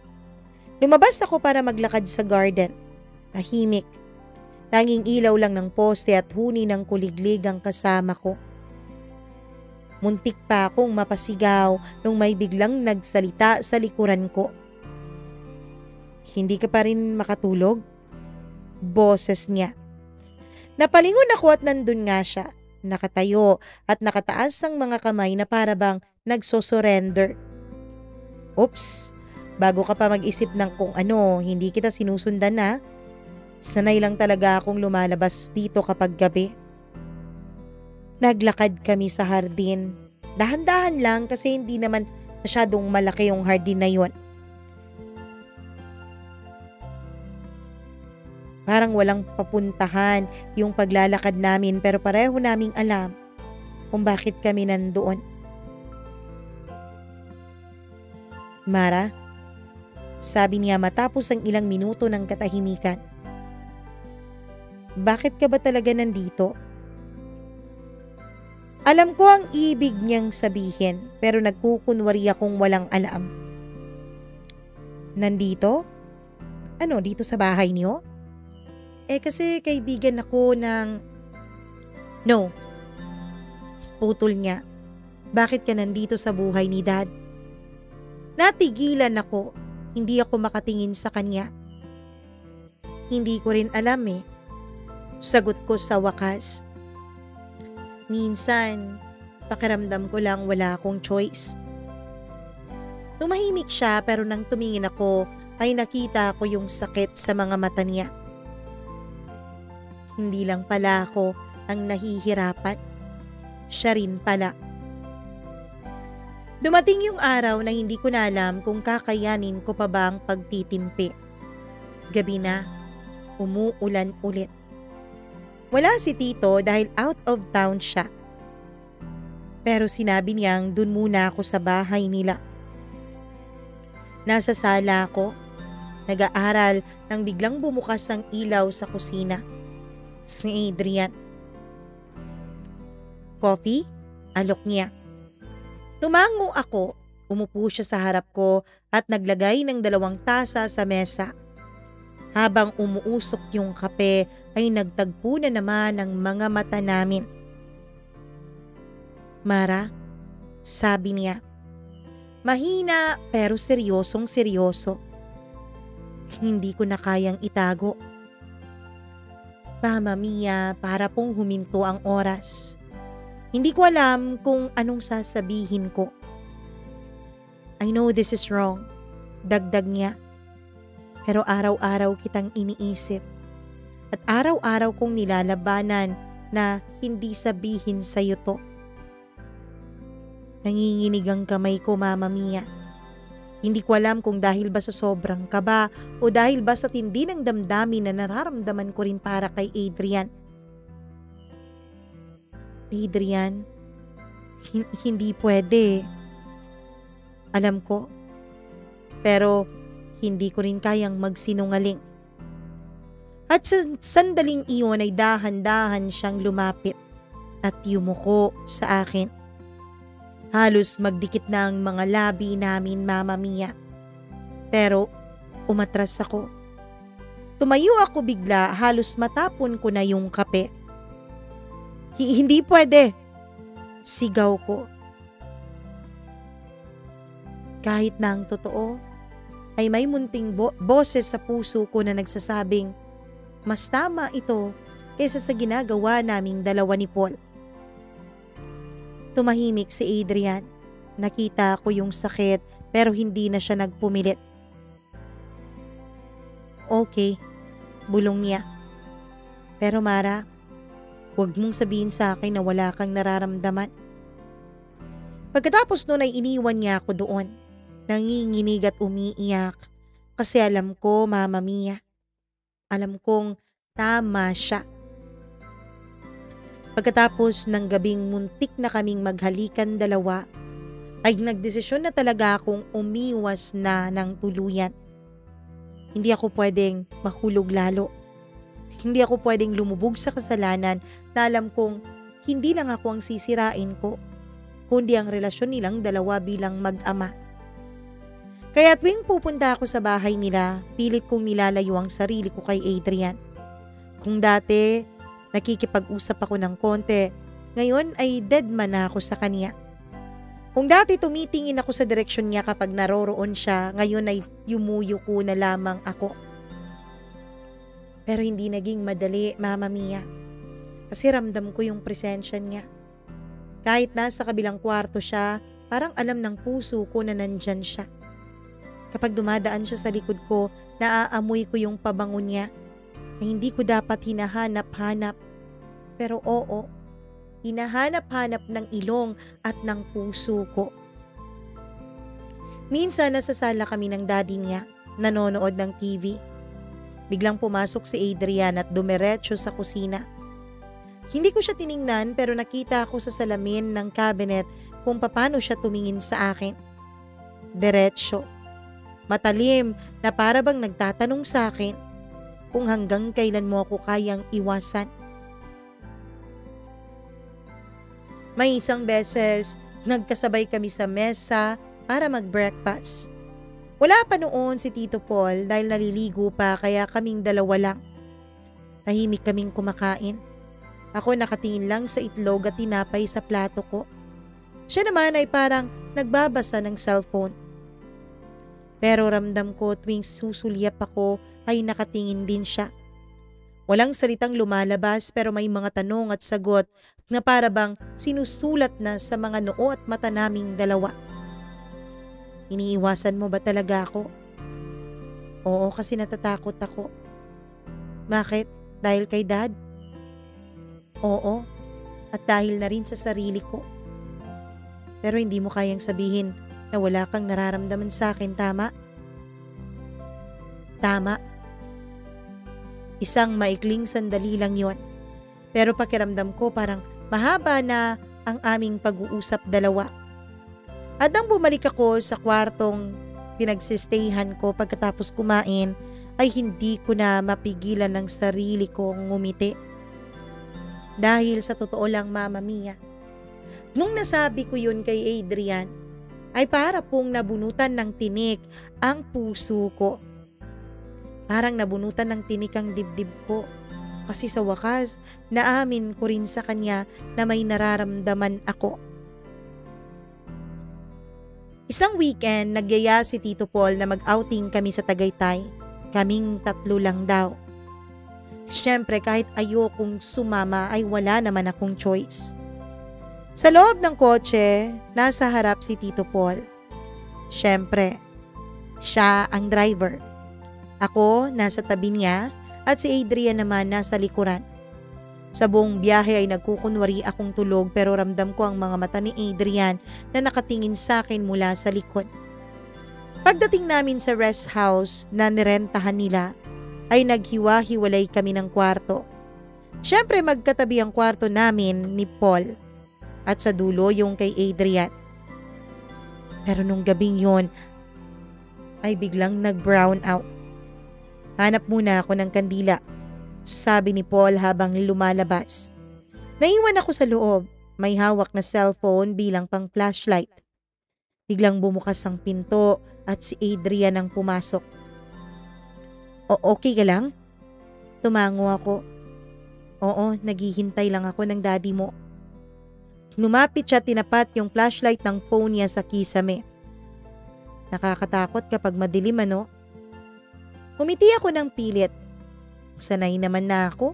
Lumabas ako para maglakad sa garden. Tahimik. Tanging ilaw lang ng poste at huni ng kuliglig ang kasama ko. Muntik pa akong mapasigaw nung may biglang nagsalita sa likuran ko. Hindi ka pa rin makatulog? Boses niya. Napalingon ako at nandun nga siya, nakatayo at nakataas ang mga kamay na para bang nagsosurrender. Oops, bago ka pa mag-isip ng kung ano, hindi kita sinusundan na. Sanay lang talaga akong lumalabas dito kapag gabi. Naglakad kami sa hardin. Dahan-dahan lang kasi hindi naman masyadong malaki yung hardin na yon. Parang walang papuntahan yung paglalakad namin pero pareho naming alam kung bakit kami nandoon. Mara, sabi niya matapos ang ilang minuto ng katahimikan. Bakit ka ba talaga nandito? Alam ko ang ibig niyang sabihin pero nagkukunwari akong walang alam. Nandito? Ano, dito sa bahay niyo? Kasi kaibigan ako ng... No. Putol niya. Bakit ka nandito sa buhay ni Dad? Natigilan ako. Hindi ako makatingin sa kanya. Hindi ko rin alam eh. Sagot ko sa wakas. Minsan, pakiramdam ko lang wala akong choice. Tumahimik siya pero nang tumingin ako ay nakita ko yung sakit sa mga mata niya. Hindi lang pala ako ang nahihirapan. Siya rin pala. Dumating yung araw na hindi ko na alam kung kakayanin ko pa ba ang pagtitimpi. Gabi na, umuulan ulit. Wala si Tito dahil out of town siya. Pero sinabi niyang dun muna ako sa bahay nila. Nasa sala ako, nag-aaral nang biglang bumukas ang ilaw sa kusina. Si Adrian. Coffee? Alok niya. Tumango ako, umupo siya sa harap ko at naglagay ng 2 tasa sa mesa. Habang umuusok yung kape ay nagtagpo na naman ang mga mata namin. Mara, sabi niya. Mahina pero seryosong seryoso. Hindi ko na kayang itago. Mama Mia, para pong huminto ang oras. Hindi ko alam kung anong sasabihin ko. I know this is wrong, dagdag niya. Pero araw-araw kitang iniisip. At araw-araw kong nilalabanan na hindi sabihin sa'yo to. Nanginginig ang kamay ko, Mama Mia. Hindi ko alam kung dahil ba sa sobrang kaba o dahil ba sa tindi ng damdamin na nararamdaman ko rin para kay Adrian. Adrian, hindi pwede. Alam ko. Pero hindi ko rin kayang magsinungaling. At sa sandaling iyon ay dahan-dahan siyang lumapit at yumuko sa akin. Halos magdikit na ang mga labi namin, Mama Mia. Pero umatras ako. Tumayo ako bigla, halos matapon ko na yung kape. Hindi pwede, sigaw ko. Kahit na ang totoo, ay may munting boses sa puso ko na nagsasabing, mas tama ito kaysa sa ginagawa naming 2 ni Paul. Tumahimik si Adrian. Nakita ko yung sakit pero hindi na siya nagpumilit. Okay, bulong niya. Pero Mara, huwag mong sabihin sa akin na wala kang nararamdaman. Pagkatapos nun ay iniwan niya ako doon. Nanginginig at umiiyak kasi alam ko, Mama Mia. Alam kong tama siya. Pagkatapos ng gabing muntik na kaming maghalikan 2, ay nagdesisyon na talaga akong umiwas na ng tuluyan. Hindi ako pwedeng mahulog lalo. Hindi ako pwedeng lumubog sa kasalanan na alam kong hindi lang ako ang sisirain ko, kundi ang relasyon nilang 2 bilang mag-ama. Kaya tuwing pupunta ako sa bahay nila, pilit kong nilalayo ang sarili ko kay Adrian. Kung dati, nakikipag-usap ako ng konti, ngayon ay dead man na ako sa kanya. Kung dati tumitingin ako sa direksyon niya kapag naroroon siya, ngayon ay yumuyuko na lamang ako. Pero hindi naging madali, Mama Mia. Kasi ramdam ko yung presensya niya. Kahit nasa kabilang kwarto siya, parang alam ng puso ko na nandyan siya. Kapag dumadaan siya sa likod ko, naaamoy ko yung pabango niya na hindi ko dapat hinahanap-hanap. Pero oo, hinahanap-hanap ng ilong at ng puso ko. Minsan nasa sala kami ng daddy niya, nanonood ng TV. Biglang pumasok si Adrian at dumiretso sa kusina. Hindi ko siya tiningnan pero nakita ko sa salamin ng cabinet kung paano siya tumingin sa akin. Diretso. Matalim na para bang nagtatanong sa akin kung hanggang kailan mo ako kayang iwasan. May isang beses, nagkasabay kami sa mesa para mag-breakfast. Wala pa noon si Tito Paul dahil naliligo pa kaya kaming dalawa lang. Tahimik kaming kumakain. Ako nakatingin lang sa itlog at tinapay sa plato ko. Siya naman ay parang nagbabasa ng cellphone. Pero ramdam ko tuwing susulyap ako ay nakatingin din siya. Walang salitang lumalabas pero may mga tanong at sagot na para bang sinusulat na sa mga noo at mata naming dalawa. Iniiwasan mo ba talaga ako? Oo, kasi natatakot ako. Bakit? Dahil kay Dad? Oo, at dahil na rin sa sarili ko. Pero hindi mo kayang sabihin na wala kang nararamdaman sa akin, tama? Tama. Isang maikling sandali lang yon. Pero pakiramdam ko parang mahaba na ang aming pag-uusap dalawa. At nang bumalik ako sa kwartong pinagsistayhan ko pagkatapos kumain, ay hindi ko na mapigilan ng sarili kong ngumiti. Dahil sa totoo lang, Mama Mia, nung nasabi ko yun kay Adrian, ay para pong nabunutan ng tinik ang puso ko. Parang nabunutan ng tinik ang dibdib ko. Kasi sa wakas, naamin ko rin sa kanya na may nararamdaman ako. Isang weekend, nagyaya si Tito Paul na mag-outing kami sa Tagaytay. Kaming 3 lang daw. Siyempre kahit ayokong sumama ay wala naman akong choice. Sa loob ng kotse, nasa harap si Tito Paul. Siyempre, siya ang driver. Ako nasa tabi niya at si Adrian naman nasa likuran. Sa buong biyahe ay nagkukunwari akong tulog pero ramdam ko ang mga mata ni Adrian na nakatingin sa akin mula sa likod. Pagdating namin sa rest house na nirentahan nila, ay naghiwa-hiwalay kami ng kwarto. Siyempre magkatabi ang kwarto namin ni Paul at sa dulo yung kay Adrian. Pero nung gabing yon ay biglang nag-brown out. Hanap muna ako ng kandila, sabi ni Paul habang lumalabas. Naiwan ako sa loob, may hawak na cellphone bilang pang flashlight. Biglang bumukas ang pinto at si Adrian ang pumasok. Okay ka lang? Tumango ako. Oo, naghihintay lang ako ng daddy mo. Lumapit siya, tinapat yung flashlight ng phone niya sa kisame. Nakakatakot kapag madilim, ano? Umiti ako ng pilit. Sanay naman na ako.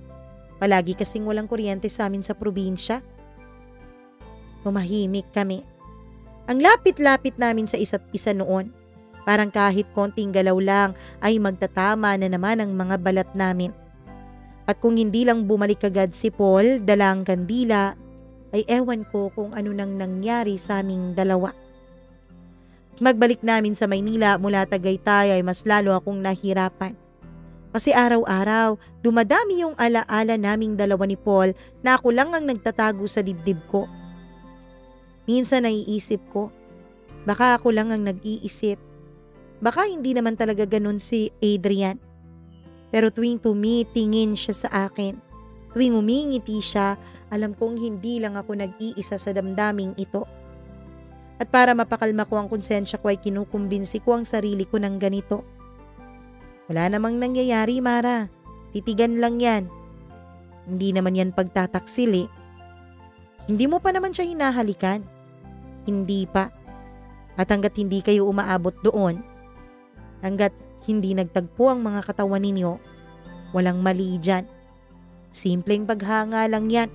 Palagi kasing walang kuryente sa amin sa probinsya. Tumahimik kami. Ang lapit-lapit namin sa isa't isa noon. Parang kahit konting galaw lang ay magtatama na naman ang mga balat namin. At kung hindi lang bumalik agad si Paul, dala ang kandila, ay ewan ko kung ano nang nangyari sa aming dalawa. Magbalik namin sa Maynila mula Tagaytay ay mas lalo akong nahirapan. Kasi araw-araw, dumadami yung alaala naming dalawa ni Paul na ako lang ang nagtatago sa dibdib ko. Minsan naiisip ko, baka ako lang ang nag-iisip. Baka hindi naman talaga ganun si Adrian. Pero tuwing tumitingin siya sa akin, tuwing umingiti siya, alam kong hindi lang ako nag-iisa sa damdaming ito. At para mapakalma ko ang konsensya ko ay kinukumbinsi ko ang sarili ko ng ganito. Wala namang nangyayari, Mara. Titigan lang yan. Hindi naman yan pagtataksil eh. Hindi mo pa naman siya hinahalikan. Hindi pa. At hanggat hindi kayo umaabot doon, hanggat hindi nagtagpo ang mga katawan ninyo, walang mali dyan. Simpleng paghanga lang yan.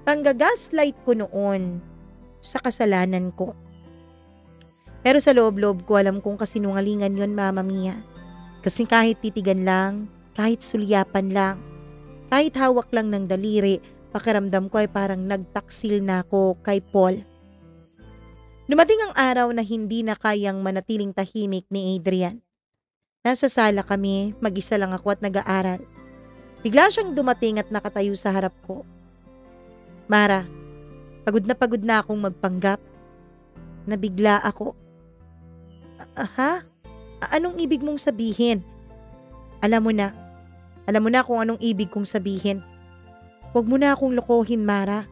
Panggagaslight ko noon sa kasalanan ko. Pero sa loob-loob ko alam kong kasinungalingan yon, Mama Mia. Kasi kahit titigan lang, kahit sulyapan lang, kahit hawak lang ng daliri, pakiramdam ko ay parang nagtaksil na ako kay Paul. Dumating ang araw na hindi na kayang manatiling tahimik ni Adrian. Nasa sala kami, mag-isa lang ako at nag-aaral. Bigla siyang dumating at nakatayo sa harap ko. Mara, pagod na akong magpanggap. Nabigla ako. Ha? Anong ibig mong sabihin? Alam mo na kung anong ibig kong sabihin. Huwag mo na akong lokohin, Mara.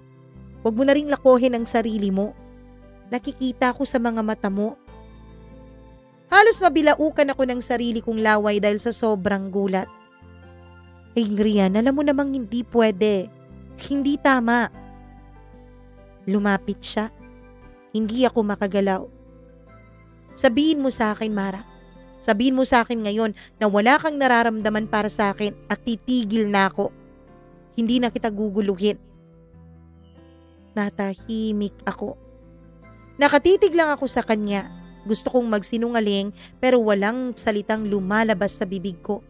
Huwag mo na ring lokohin ang sarili mo. Nakikita ko sa mga mata mo. Halos mabilaukan ako ng sarili kong laway dahil sa sobrang gulat. Adrian, alam mo namang hindi pwede. Hindi tama. Lumapit siya. Hindi ako makagalaw. Sabihin mo sa akin, Mara. Sabihin mo sa akin ngayon na wala kang nararamdaman para sa akin at titigil na ako. Hindi na kita guguluhin. Natahimik ako. Nakatitig lang ako sa kanya. Gusto kong magsinungaling pero walang salitang lumalabas sa bibig ko.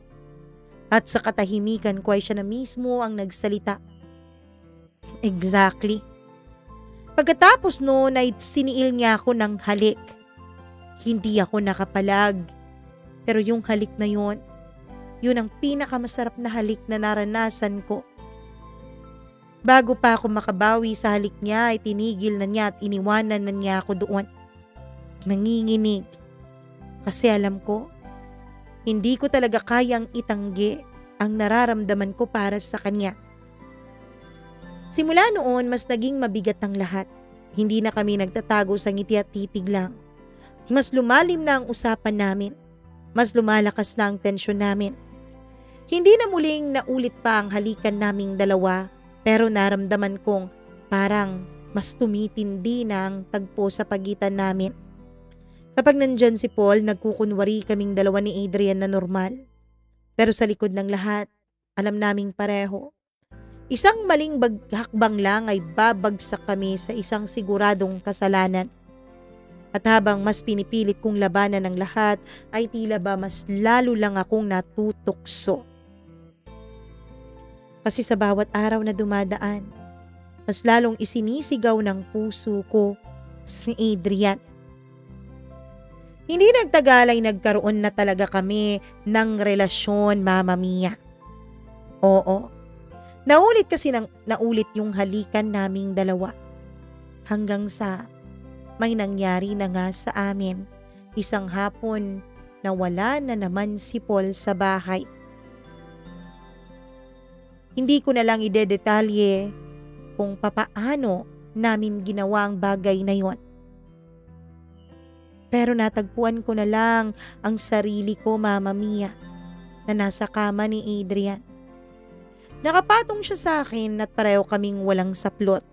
At sa katahimikan ko ay siya na mismo ang nagsalita. Exactly. Pagkatapos noon ay siniil niya ako ng halik. Hindi ako nakapalag. Pero yung halik na yun ang pinakamasarap na halik na naranasan ko. Bago pa ako makabawi sa halik niya ay tinigil na niya at iniwanan na niya ako doon. Nanginginig. Kasi alam ko, hindi ko talaga kayang itanggi ang nararamdaman ko para sa kanya. Simula noon, mas naging mabigat ang lahat. Hindi na kami nagtatago sa ngiti at titig lang. Mas lumalim na ang usapan namin. Mas lumalakas na ang tensyon namin. Hindi na muling naulit pa ang halikan naming dalawa, pero naramdaman kong parang mas tumitindi na ang tagpo sa pagitan namin. Kapag nandyan si Paul, nagkukunwari kaming dalawa ni Adrian na normal. Pero sa likod ng lahat, alam naming pareho. Isang maling hakbang lang ay babagsak kami sa isang siguradong kasalanan. At habang mas pinipilit kong labanan ng lahat, ay tila ba mas lalo lang akong natutukso. Kasi sa bawat araw na dumadaan, mas lalong isinisigaw ng puso ko si Adrian. Hindi nagtagal ay nagkaroon na talaga kami ng relasyon, Mama Mia. Oo, naulit kasi naulit yung halikan naming dalawa. Hanggang sa may nangyari na nga sa amin, isang hapon na wala na naman si Paul sa bahay. Hindi ko na lang idedetalye kung papaano namin ginawa ang bagay na yon. Pero natagpuan ko na lang ang sarili ko, Mama Mia, na nasa kama ni Adrian. Nakapatong siya sa akin at pareho kaming walang saplot.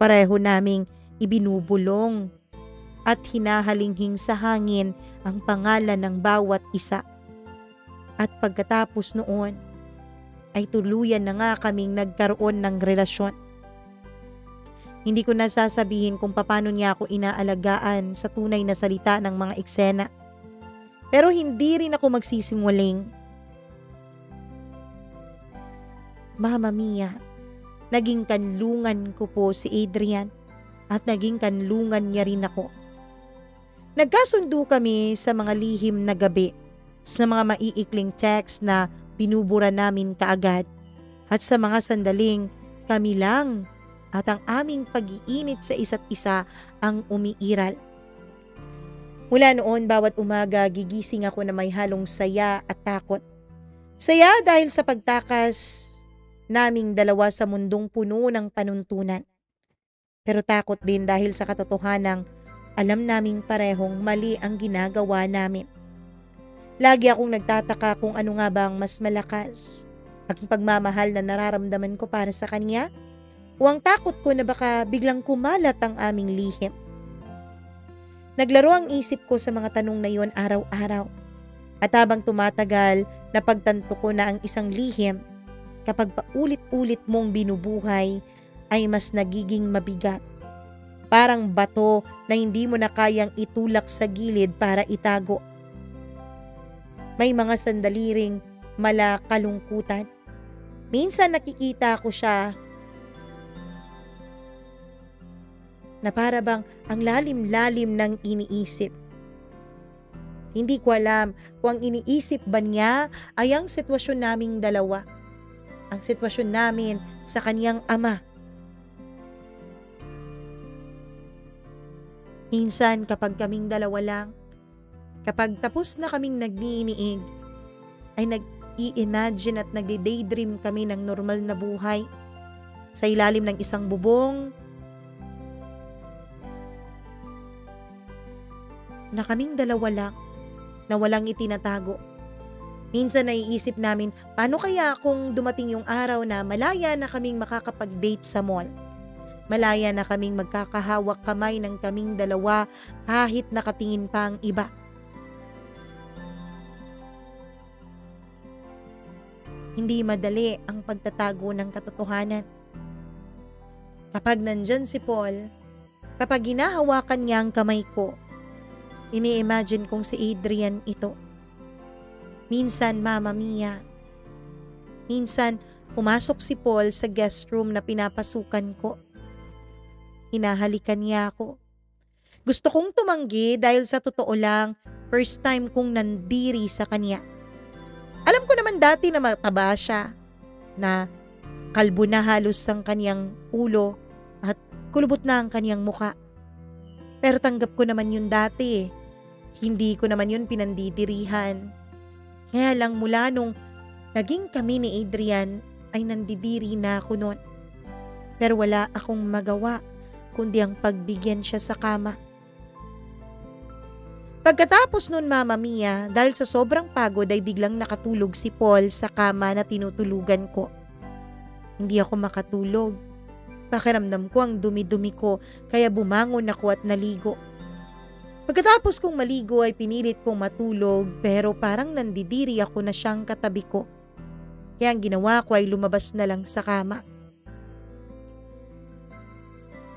Pareho naming ibinubulong at hinahalinghing sa hangin ang pangalan ng bawat isa. At pagkatapos noon, ay tuluyan na nga kaming nagkaroon ng relasyon. Hindi ko na sasabihin kung paano niya ako inaalagaan sa tunay na salita ng mga eksena. Pero hindi rin ako magsisinungaling. Mama Mia, naging kanlungan ko po si Adrian at naging kanlungan niya rin ako. Nagkasundo kami sa mga lihim na gabi, sa mga maiikling text na binubura namin kaagad, at sa mga sandaling kami lang at ang aming pag-iinit sa isa't isa ang umiiral. Mula noon, bawat umaga gigising ako na may halong saya at takot. Saya dahil sa pagtakas naming dalawa sa mundong puno ng panuntunan. Pero takot din dahil sa katotohanang alam naming parehong mali ang ginagawa namin. Lagi akong nagtataka kung ano nga ba ang mas malakas, ang pagmamahal na nararamdaman ko para sa kanya o ang takot ko na baka biglang kumalat ang aming lihim. Naglaro ang isip ko sa mga tanong na yon araw-araw. At habang tumatagal, napagtanto ko na ang isang lihim kapag paulit-ulit mong binubuhay ay mas nagiging mabigat. Parang bato na hindi mo na kayang itulak sa gilid para itago. May mga sandali ring malakalungkutan. Minsan nakikita ko siya na para bang ang lalim-lalim ng iniisip. Hindi ko alam kung ang iniisip ba niya ay ang sitwasyon naming dalawa. Ang sitwasyon namin sa kanyang ama. Minsan kapag kaming dalawa lang, kapag tapos na kaming nagniiniig, ay nag-i-imagine at nagdi-daydream kami ng normal na buhay sa ilalim ng isang bubong na kaming dalawa lang na walang itinatago. Minsan naiisip namin, paano kaya kung dumating yung araw na malaya na kaming makakapag-date sa mall? Malaya na kaming magkakahawak kamay ng kaming dalawa kahit nakatingin pa ang iba. Hindi madali ang pagtatago ng katotohanan. Kapag nandyan si Paul, kapag hinahawakan niya ang kamay ko, ini-imagine kong si Adrian ito. Minsan, Mama Mia. Minsan, pumasok si Paul sa guest room na pinapasukan ko. Hinahalikan niya ako. Gusto kong tumanggi dahil sa totoo lang, first time kong nandiri sa kanya. Alam ko naman dati na mataba siya, na kalbo na halos ang kanyang ulo at kulubot na ang kanyang muka. Pero tanggap ko naman yun dati eh. Hindi ko naman yun pinandidirihan. Kaya lang mula nung naging kami ni Adrian ay nandidiri na ako noon. Pero wala akong magawa kundi ang pagbigyan siya sa kama. Pagkatapos nun, Mama Mia, dahil sa sobrang pagod ay biglang nakatulog si Paul sa kama na tinutulugan ko. Hindi ako makatulog. Pakiramdam ko ang dumi-dumi ko kaya bumangon ako at naligo. Pagkatapos kong maligo ay pinilit kong matulog pero parang nandidiri ako na siyang katabi ko. Kaya ang ginawa ko ay lumabas na lang sa kama.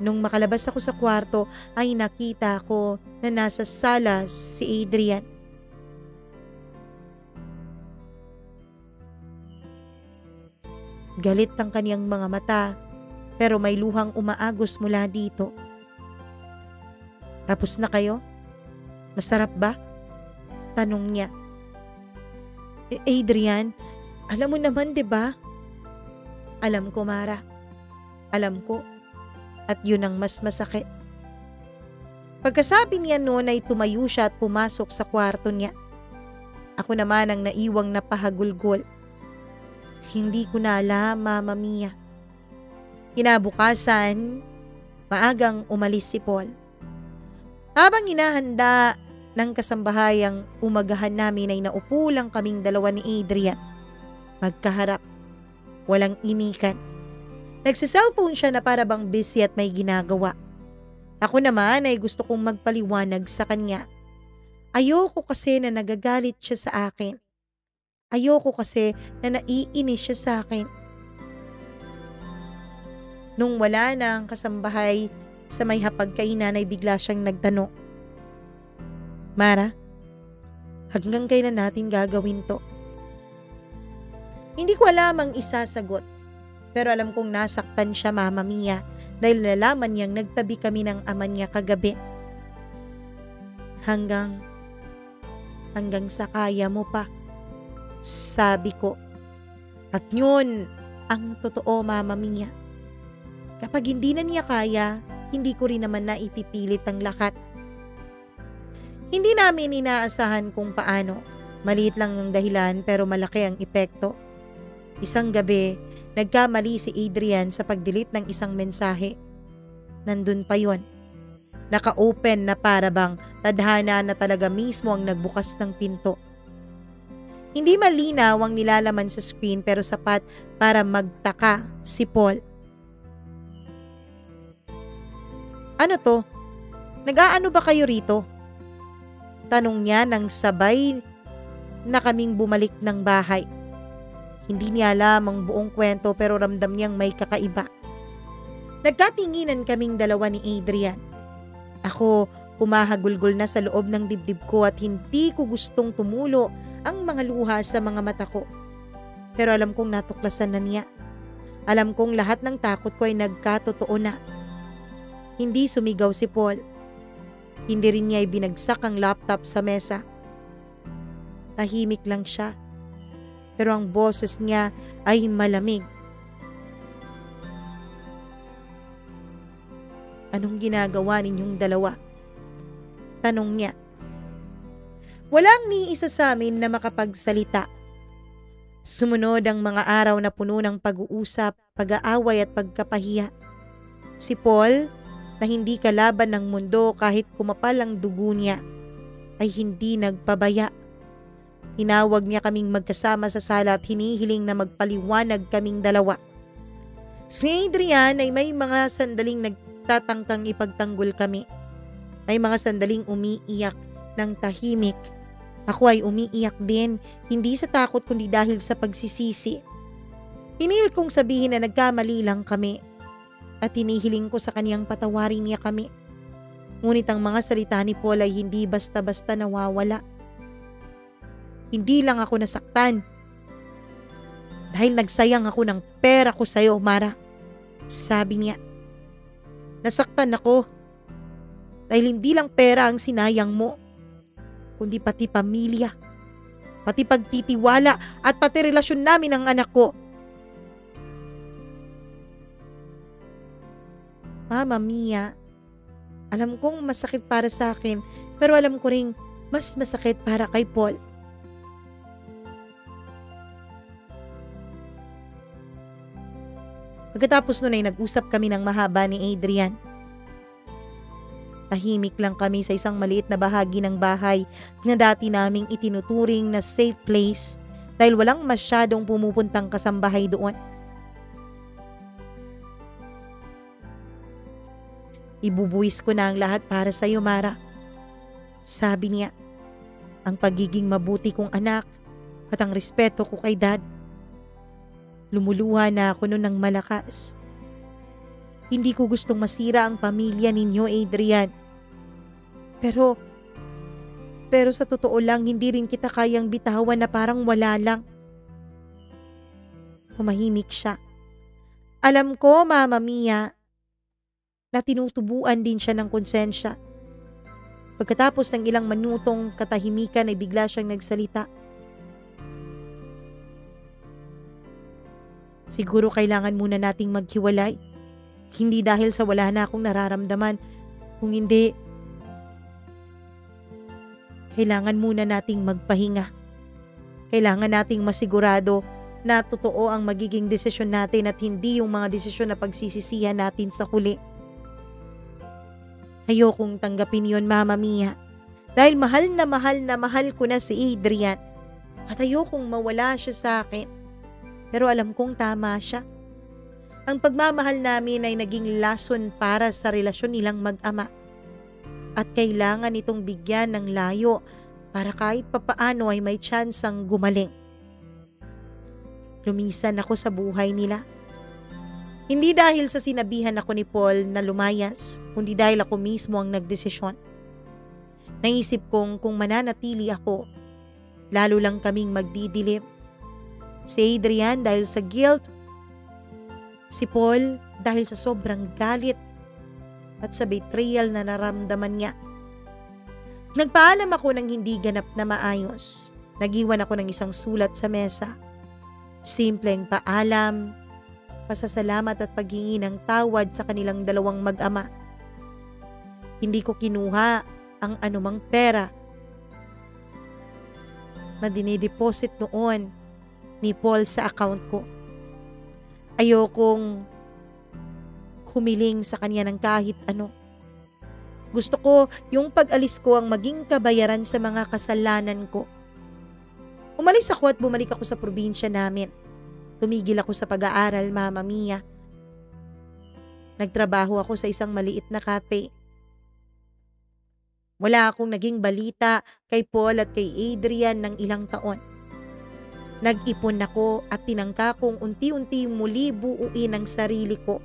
Nung makalabas ako sa kwarto ay nakita ko na nasa sala si Adrian. Galit ang kaniyang mga mata pero may luhang umaagos mula dito. Tapos na kayo? Masarap ba? Tanong niya. Adrian, alam mo naman 'di ba? Alam ko, Mara. Alam ko. At yun ang mas masakit. Pagkasabi niya noon ay tumayo siya at pumasok sa kwarto niya. Ako naman ang naiwang napahagulgol. Hindi ko na alam, Mama Mia. Kinabukasan, maagang umalis si Paul. Habang hinahanda ng kasambahayang umagahan namin ay naupo lang kaming dalawa ni Adrian. Magkaharap, walang imikan. Nagsiselfone siya na para bang busy at may ginagawa. Ako naman ay gusto kong magpaliwanag sa kanya. Ayoko kasi na nagagalit siya sa akin. Ayoko kasi na naiinis siya sa akin. Nung wala na ang kasambahay sa may hapagkainan ay bigla siyang nagtanong. Mara, hanggang kailan natin gagawin to? Hindi ko alam ang isasagot. Pero alam kong nasaktan siya, Mama Mia, dahil nalaman niyang nagtabi kami ng ama niya kagabi. Hanggang sa kaya mo pa, sabi ko. At yun ang totoo, Mama Mia. Kapag hindi na niya kaya, hindi ko rin naman na ipipilit ang lahat. Hindi namin inaasahan kung paano. Maliit lang ang dahilan pero malaki ang epekto. Isang gabi, nagkamali si Adrian sa pag-delete ng isang mensahe. Nandun pa yon. Naka-open na para bang tadhana na talaga mismo ang nagbukas ng pinto. Hindi malinaw ang nilalaman sa screen pero sapat para magtaka si Paul. Ano to? Nag-aano ba kayo rito? Tanong niya nang sabay na kaming bumalik ng bahay. Hindi niya alam ang buong kwento pero ramdam niyang may kakaiba. Nagkatinginan kaming dalawa ni Adrian. Ako, humahagulgol na sa loob ng dibdib ko at hindi ko gustong tumulo ang mga luha sa mga mata ko. Pero alam kong natuklasan na niya. Alam kong lahat ng takot ko ay nagkatotoo na. Hindi sumigaw si Paul. Hindi rin niya ibinagsak ang laptop sa mesa. Tahimik lang siya. Pero ang boses niya ay malamig. Anong ginagawa ninyong dalawa? Tanong niya. Walang ni isa sa amin na makapagsalita. Sumunod ang mga araw na puno ng pag-uusap, pag-aaway at pagkapahiya. Si Paul, na hindi kalaban ng mundo kahit kumapal ang dugo niya, ay hindi nagpabaya. Tinawag niya kaming magkasama sa sala at hinihiling na magpaliwanag kaming dalawa. Si Adrian ay may mga sandaling nagtatangkang ipagtanggol kami. May mga sandaling umiiyak ng tahimik. Ako ay umiiyak din, hindi sa takot kundi dahil sa pagsisisi. Pinilit kong sabihin na nagkamali lang kami at hinihiling ko sa kaniyang patawarin niya kami. Ngunit ang mga salita ni Paul ay hindi basta-basta nawawala. Hindi lang ako nasaktan dahil nagsayang ako ng pera ko sa'yo, Mara. Sabi niya. Nasaktan ako dahil hindi lang pera ang sinayang mo, kundi pati pamilya, pati pagtitiwala at pati relasyon namin ng anak ko. Mama Mia, alam kong masakit para sa akin, pero alam ko ring mas masakit para kay Paul. Pagkatapos nun ay nag-usap kami ng mahaba ni Adrian. Tahimik lang kami sa isang maliit na bahagi ng bahay na dati naming itinuturing na safe place dahil walang masyadong pumupuntang kasambahay doon. Ibubuwis ko na ang lahat para sa iyo, Mara. Sabi niya, ang pagiging mabuti kong anak at ang respeto ko kay Dad. Lumuluha na ako noon ng malakas. Hindi ko gustong masira ang pamilya ninyo, Adrian. Pero sa totoo lang, hindi rin kita kayang bitawan na parang wala lang. Tumahimik siya. Alam ko, Mama Mia, na tinutubuan din siya ng konsensya. Pagkatapos ng ilang minutong katahimikan ay bigla siyang nagsalita. Siguro kailangan muna nating maghiwalay. Hindi dahil sa wala na akong nararamdaman, kung hindi, kailangan muna nating magpahinga. Kailangan nating masigurado na totoo ang magiging desisyon natin at hindi yung mga desisyon na pagsisisihan natin sa huli. Ayokong tanggapin yon, Mama Mia. Dahil mahal ko na si Adrian. At ayokong mawala siya sa akin. Pero alam kong tama siya. Ang pagmamahal namin ay naging lason para sa relasyon nilang mag-ama. At kailangan itong bigyan ng layo para kahit papaano ay may tsansang gumaling. Lumisan ako sa buhay nila. Hindi dahil sa sinabihan ako ni Paul na lumayas, kundi dahil ako mismo ang nagdesisyon. Naisip kong kung mananatili ako, lalo lang kaming magdidilim. Si Adrian dahil sa guilt, si Paul dahil sa sobrang galit at sa betrayal na naramdaman niya. Nagpaalam ako ng hindi ganap na maayos. Nagiwan ako ng isang sulat sa mesa. Simpleng paalam, pasasalamat at paghingi ng tawad sa kanilang dalawang mag-ama. Hindi ko kinuha ang anumang pera na dinideposit noon ni Paul sa account ko. Ayokong humiling sa kanya ng kahit ano. Gusto ko yung pag-alis ko ang maging kabayaran sa mga kasalanan ko. Umalis ako at bumalik ako sa probinsya namin. Tumigil ako sa pag-aaral, Mama Mia. Nagtrabaho ako sa isang maliit na cafe. Wala akong naging balita kay Paul at kay Adrian ng ilang taon. Nag-ipon ako at tinangka kong unti-unti muli buuin ang sarili ko.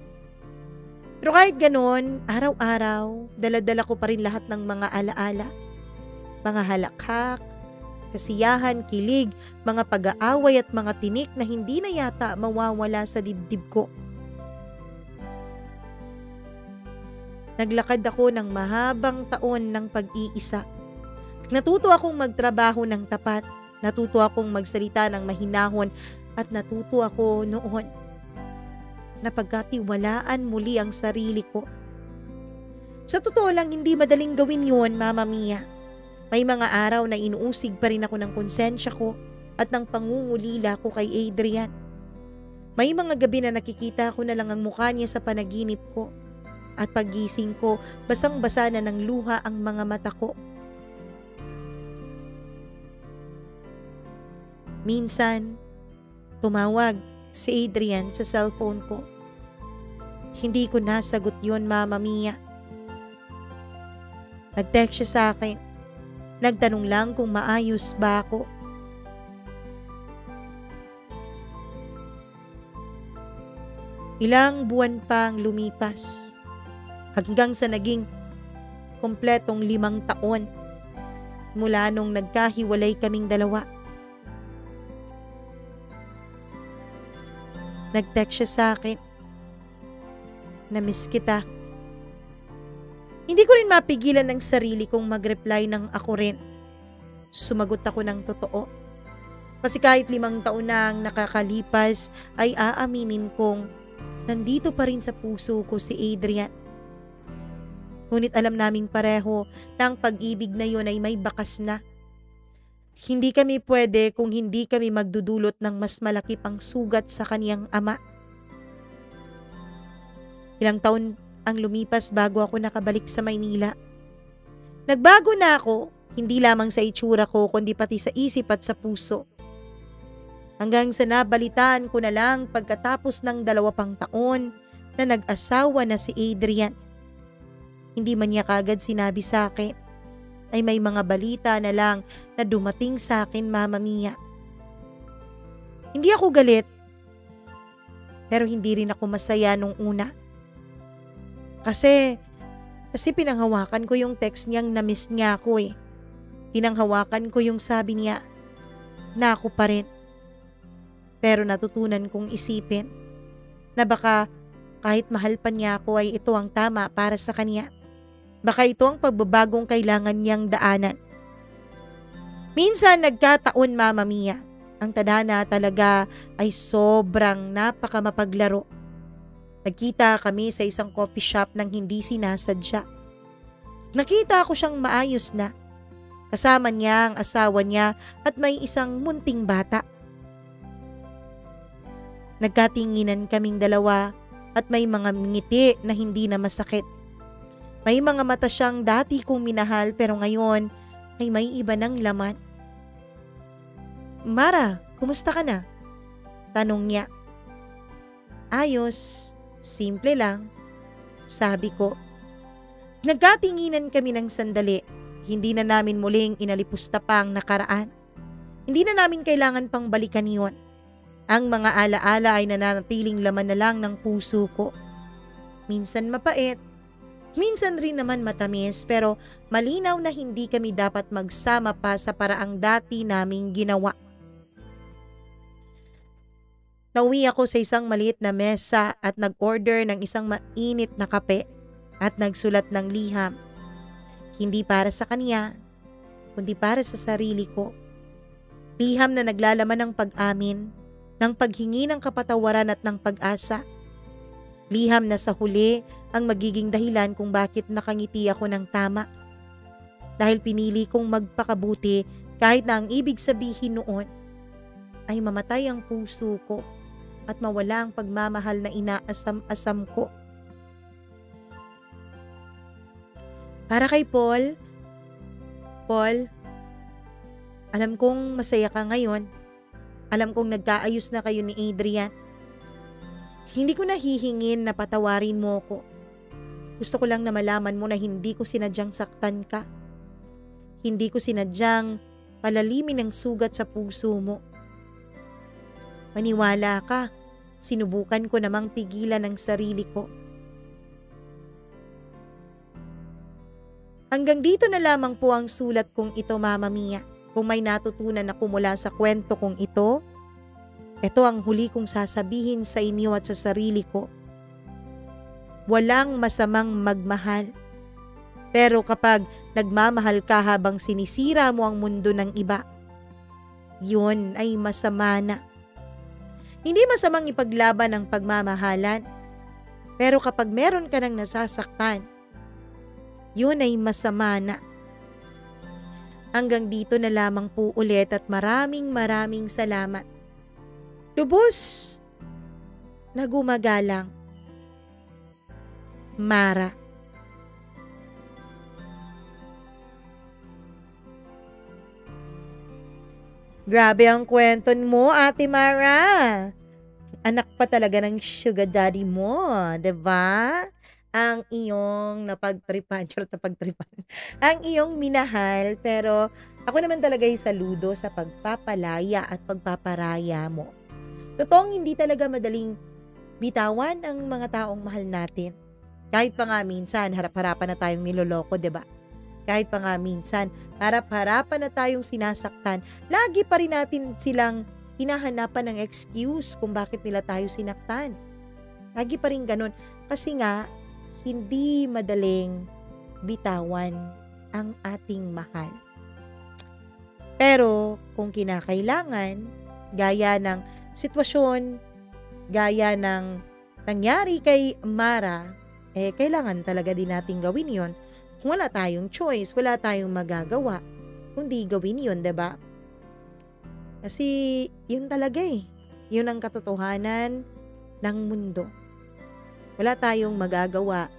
Pero kahit ganon, araw-araw, dala-dala ko pa rin lahat ng mga alaala. Mga halakhak, kasiyahan, kilig, mga pag-aaway at mga tinik na hindi na yata mawawala sa dibdib ko. Naglakad ako ng mahabang taon ng pag-iisa. Natuto akong magtrabaho ng tapat, natuto akong magsalita ng mahinahon at natuto ako noon na pagkatiwalaan muli ang sarili ko. Sa totoo lang, hindi madaling gawin yun, Mama Mia. May mga araw na inuusig pa rin ako ng konsensya ko at ng pangungulila ko kay Adrian. May mga gabi na nakikita ko na lang ang mukha niya sa panaginip ko. At paggising ko, basang-basa na ng luha ang mga mata ko. Minsan, tumawag si Adrian sa cellphone ko. Hindi ko nasagot yun, Mama Mia. Nag-text siya sa akin. Nagtanong lang kung maayos ba ako. Ilang buwan pang lumipas hanggang sa naging kompletong 5 taon mula nung nagkahiwalay kaming dalawa. Nag-text siya sa akin. Na-miss kita. Hindi ko rin mapigilan ng sarili kong mag-reply ng ako rin. Sumagot ako ng totoo. Kasi kahit 5 taon na ang nakakalipas ay aaminin kong nandito pa rin sa puso ko si Adrian. Ngunit alam naming pareho na ang pag-ibig na yun ay may bakas na. Hindi kami pwede kung hindi kami magdudulot ng mas malaki pang sugat sa kaniyang ama. Ilang taon ang lumipas bago ako nakabalik sa Maynila. Nagbago na ako, hindi lamang sa itsura ko kundi pati sa isip at sa puso. Hanggang sa nabalitaan ko na lang pagkatapos ng 2 pang taon na nag-asawa na si Adrian. Hindi man niya kagad sinabi sa akin, ay may mga balita na lang na dumating sa akin, Mama Mia. Hindi ako galit, pero hindi rin ako masaya nung una. Kasi pinanghawakan ko yung text niyang na-miss niya ako eh. Pinanghawakan ko yung sabi niya na ako pa rin. Pero natutunan kong isipin na baka kahit mahal pa niya ako ay ito ang tama para sa kanya. Baka ito ang pagbabagong kailangan niyang daanan. Minsan nagkataon, Mama Mia, ang tadhana talaga ay sobrang napakamapaglaro. Nagkita kami sa isang coffee shop nang hindi sinasadya. Nakita ko siyang maayos na. Kasama niya ang asawa niya at may isang munting bata. Nagkatinginan kaming dalawa at may mga ngiti na hindi na masakit. May mga mata siyang dati kong minahal pero ngayon ay may iba ng laman. Mara, kumusta ka na? Tanong niya. Ayos, simple lang, sabi ko. Nagkatinginan kami ng sandali. Hindi na namin muling inalipusta pa ang nakaraan. Hindi na namin kailangan pang balikan yon. Ang mga alaala ay nananatiling laman na lang ng puso ko. Minsan mapait, minsan rin naman matamis pero malinaw na hindi kami dapat magsama pa sa paraang dati naming ginawa. Nauwi ako sa isang maliit na mesa at nag-order ng isang mainit na kape at nagsulat ng liham. Hindi para sa kanya, kundi para sa sarili ko. Liham na naglalaman ng pag-amin, ng paghingi ng kapatawaran at ng pag-asa. Liham na sa huli ang magiging dahilan kung bakit nakangiti ako ng tama. Dahil pinili kong magpakabuti kahit na ang ibig sabihin noon ay mamatay ang puso ko at mawala ang pagmamahal na inaasam-asam ko. Para kay Paul, alam kong masaya ka ngayon. Alam kong nagkaayos na kayo ni Adrian. Hindi ko nahihingin na patawarin mo ko. Gusto ko lang na malaman mo na hindi ko sinadyang saktan ka. Hindi ko sinadyang palalimin ang sugat sa puso mo. Maniwala ka, sinubukan ko namang pigilan ang sarili ko. Hanggang dito na lamang po ang sulat kong ito, Mama Mia. Kung may natutunan ako mula sa kwento kong ito ang huli kong sasabihin sa inyo at sa sarili ko. Walang masamang magmahal. Pero kapag nagmamahal ka habang sinisira mo ang mundo ng iba, yun ay masama na. Hindi masamang ipaglaban ang pagmamahalan. Pero kapag meron ka nang nasasaktan, yun ay masama na. Hanggang dito na lamang po ulit at maraming salamat. Lubos na gumagalang, Mara. Grabe ang kwento mo, Ate Mara. Anak pa talaga ng sugar daddy mo, 'di ba? Ang iyong napagtripan, ang iyong minahal, pero ako naman talaga ay saludo sa pagpapalaya at pagpaparaya mo. Totoong hindi talaga madaling bitawan ang mga taong mahal natin. Kahit pa nga minsan, harap-harapan na tayong niloloko, 'di ba? Kahit pa nga minsan, harap-harapan na tayong sinasaktan, lagi pa rin natin silang hinahanapan ng excuse kung bakit nila tayo sinaktan. Lagi pa rin ganun. Kasi nga, hindi madaling bitawan ang ating mahal. Pero kung kinakailangan, gaya ng sitwasyon, gaya ng nangyari kay Mara, kailangan talaga din natin gawin yon. Kung wala tayong choice, wala tayong magagawa, kundi gawin yun, 'di ba? Kasi yun talaga yun ang katotohanan ng mundo. Wala tayong magagawa,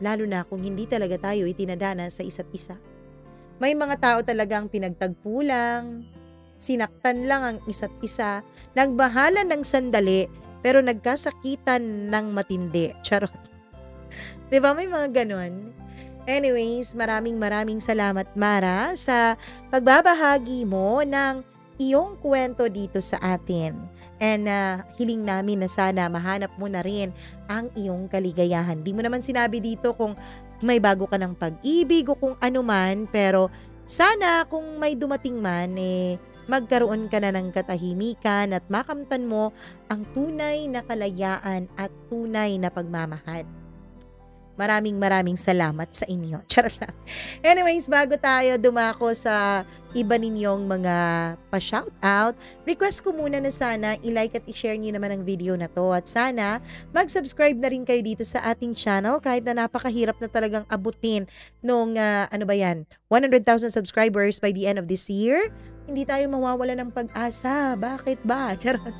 lalo na kung hindi talaga tayo itinadana sa isa't isa. May mga tao talagang pinagtagpo lang, sinaktan lang ang isa't isa, nagbahala ng sandali, pero nagkasakitan ng matindi. Charot. Diba may mga ganon? Anyways, maraming salamat, Mara, sa pagbabahagi mo ng iyong kwento dito sa atin. And hiling namin na sana mahanap mo na rin ang iyong kaligayahan. Di mo naman sinabi dito kung may bago ka ng pag-ibig o kung ano man, pero sana kung may dumating man, magkaroon ka na ng katahimikan at makamtan mo ang tunay na kalayaan at tunay na pagmamahal. Maraming salamat sa inyo. Charot lang. Anyways, bago tayo dumako sa iba ninyong mga pa-shoutout, request ko muna na sana i-like at i-share niyo naman ang video na to. At sana mag-subscribe na rin kayo dito sa ating channel kahit na napakahirap na talagang abutin nung 100,000 subscribers by the end of this year. Hindi tayo mawawala ng pag-asa. Bakit ba? Charot.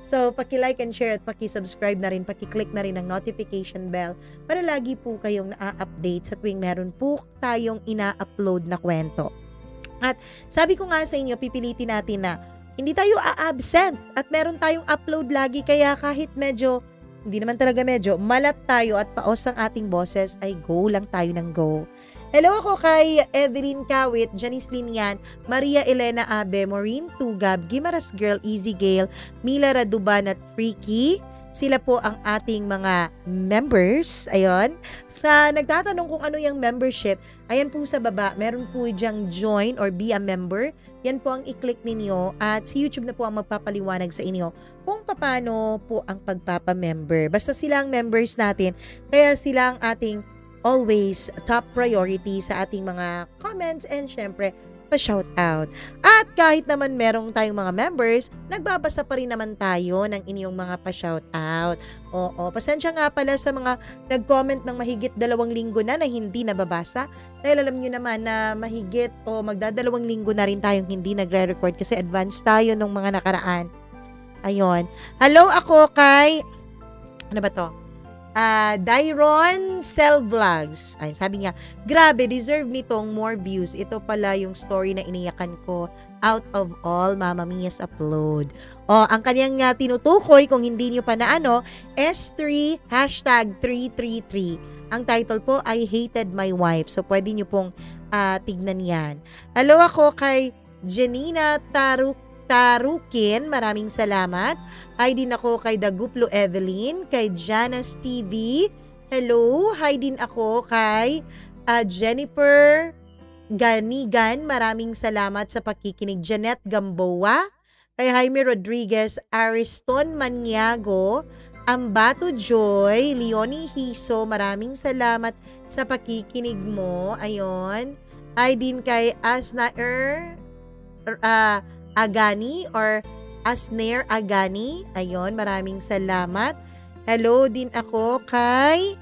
So, paki-like and share at paki-subscribe na rin, paki-click na rin ang notification bell para lagi po kayong na-update sa tuwing meron po tayong ina-upload na kwento. At sabi ko nga sa inyo, pipilitin natin na hindi tayo a-absent at meron tayong upload lagi, kaya kahit medyo, hindi naman talaga medyo, malat tayo at paos ang ating boses, ay go lang tayo ng go. Hello ako kay Evelyn Kawit, Janice Linian, Maria Elena Abe, Maureen Tugab, Gimaras Girl, Easy Gale, Mila Raduban at Freaky. Sila po ang ating mga members. Ayon. Sa nagtatanong kung ano yung membership, ayan po sa baba, meron po diyang join or be a member. Yan po ang i-click ninyo at si YouTube na po ang magpapaliwanag sa inyo kung paano po ang pagpapa-member. Basta sila ang members natin, kaya sila ang ating always top priority sa ating mga comments and syempre pa-shout out. At kahit naman merong tayong mga members, nagbabasa pa rin naman tayo ng inyong mga pa-shout out. Oo, pasensya nga pala sa mga nag-comment ng mahigit 2 linggo na hindi nababasa. Dahil alam nyo naman na mahigit o magdadalawang linggo na rin tayong hindi nagre-record kasi advance tayo nung mga nakaraan. Ayon. Hello ako kay, ano ba to? Dairon Cell Vlogs. Ay, sabi niya, grabe, deserve nitong more views. Ito pala yung story na iniyakan ko out of all Mama Mia's upload. O, ang kanyang tinutukoy, kung hindi niyo pa na S3 #333. Ang title po ay Hated My Wife. So, pwede niyo pong tignan yan. Hello ako kay Janina Tarukin, maraming salamat. Hi din ako kay Daguplo Evelyn, kay Janice TV. Hello, hi din ako kay Jennifer Ganigan, maraming salamat sa pakikinig. Janet Gamboa, kay Jaime Rodriguez, Ariston Maniago, Ambato Joy, Leonie Hiso, maraming salamat sa pakikinig mo. Ayon. Hi din kay Asnaer Agani or Asnair Agani. Ayon, maraming salamat. Hello din ako kay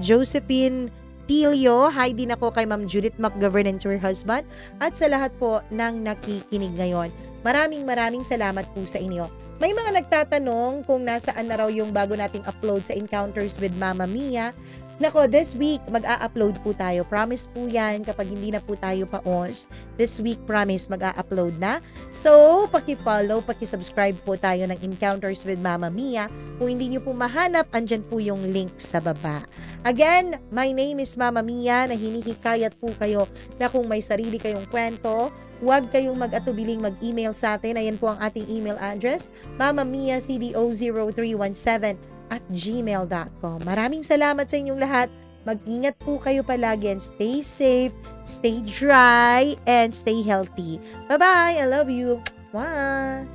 Josephine Tilio. Hi din ako kay Ma'am Judith McGovern and to her husband. At sa lahat po ng nakikinig ngayon. Maraming salamat po sa inyo. May mga nagtatanong kung nasaan na raw yung bago nating upload sa Encounters with Mama Mia. Nako, this week mag-a-upload po tayo. Promise po yan kapag hindi na po tayo pa-ons. This week, promise, mag-a-upload na. So, paki-follow, paki-subscribe po tayo ng Encounters with Mama Mia. Kung hindi nyo po mahanap, andyan po yung link sa baba. Again, my name is Mama Mia na hinihikayat po kayo na kung may sarili kayong kwento, huwag kayong mag-atubiling mag-email sa atin. Ayan po ang ating email address, mamamiacdo00317@gmail.com. Maraming salamat sa inyong lahat. Mag-ingat po kayo palagi and stay safe, stay dry, and stay healthy. Bye-bye! I love you! Mwah!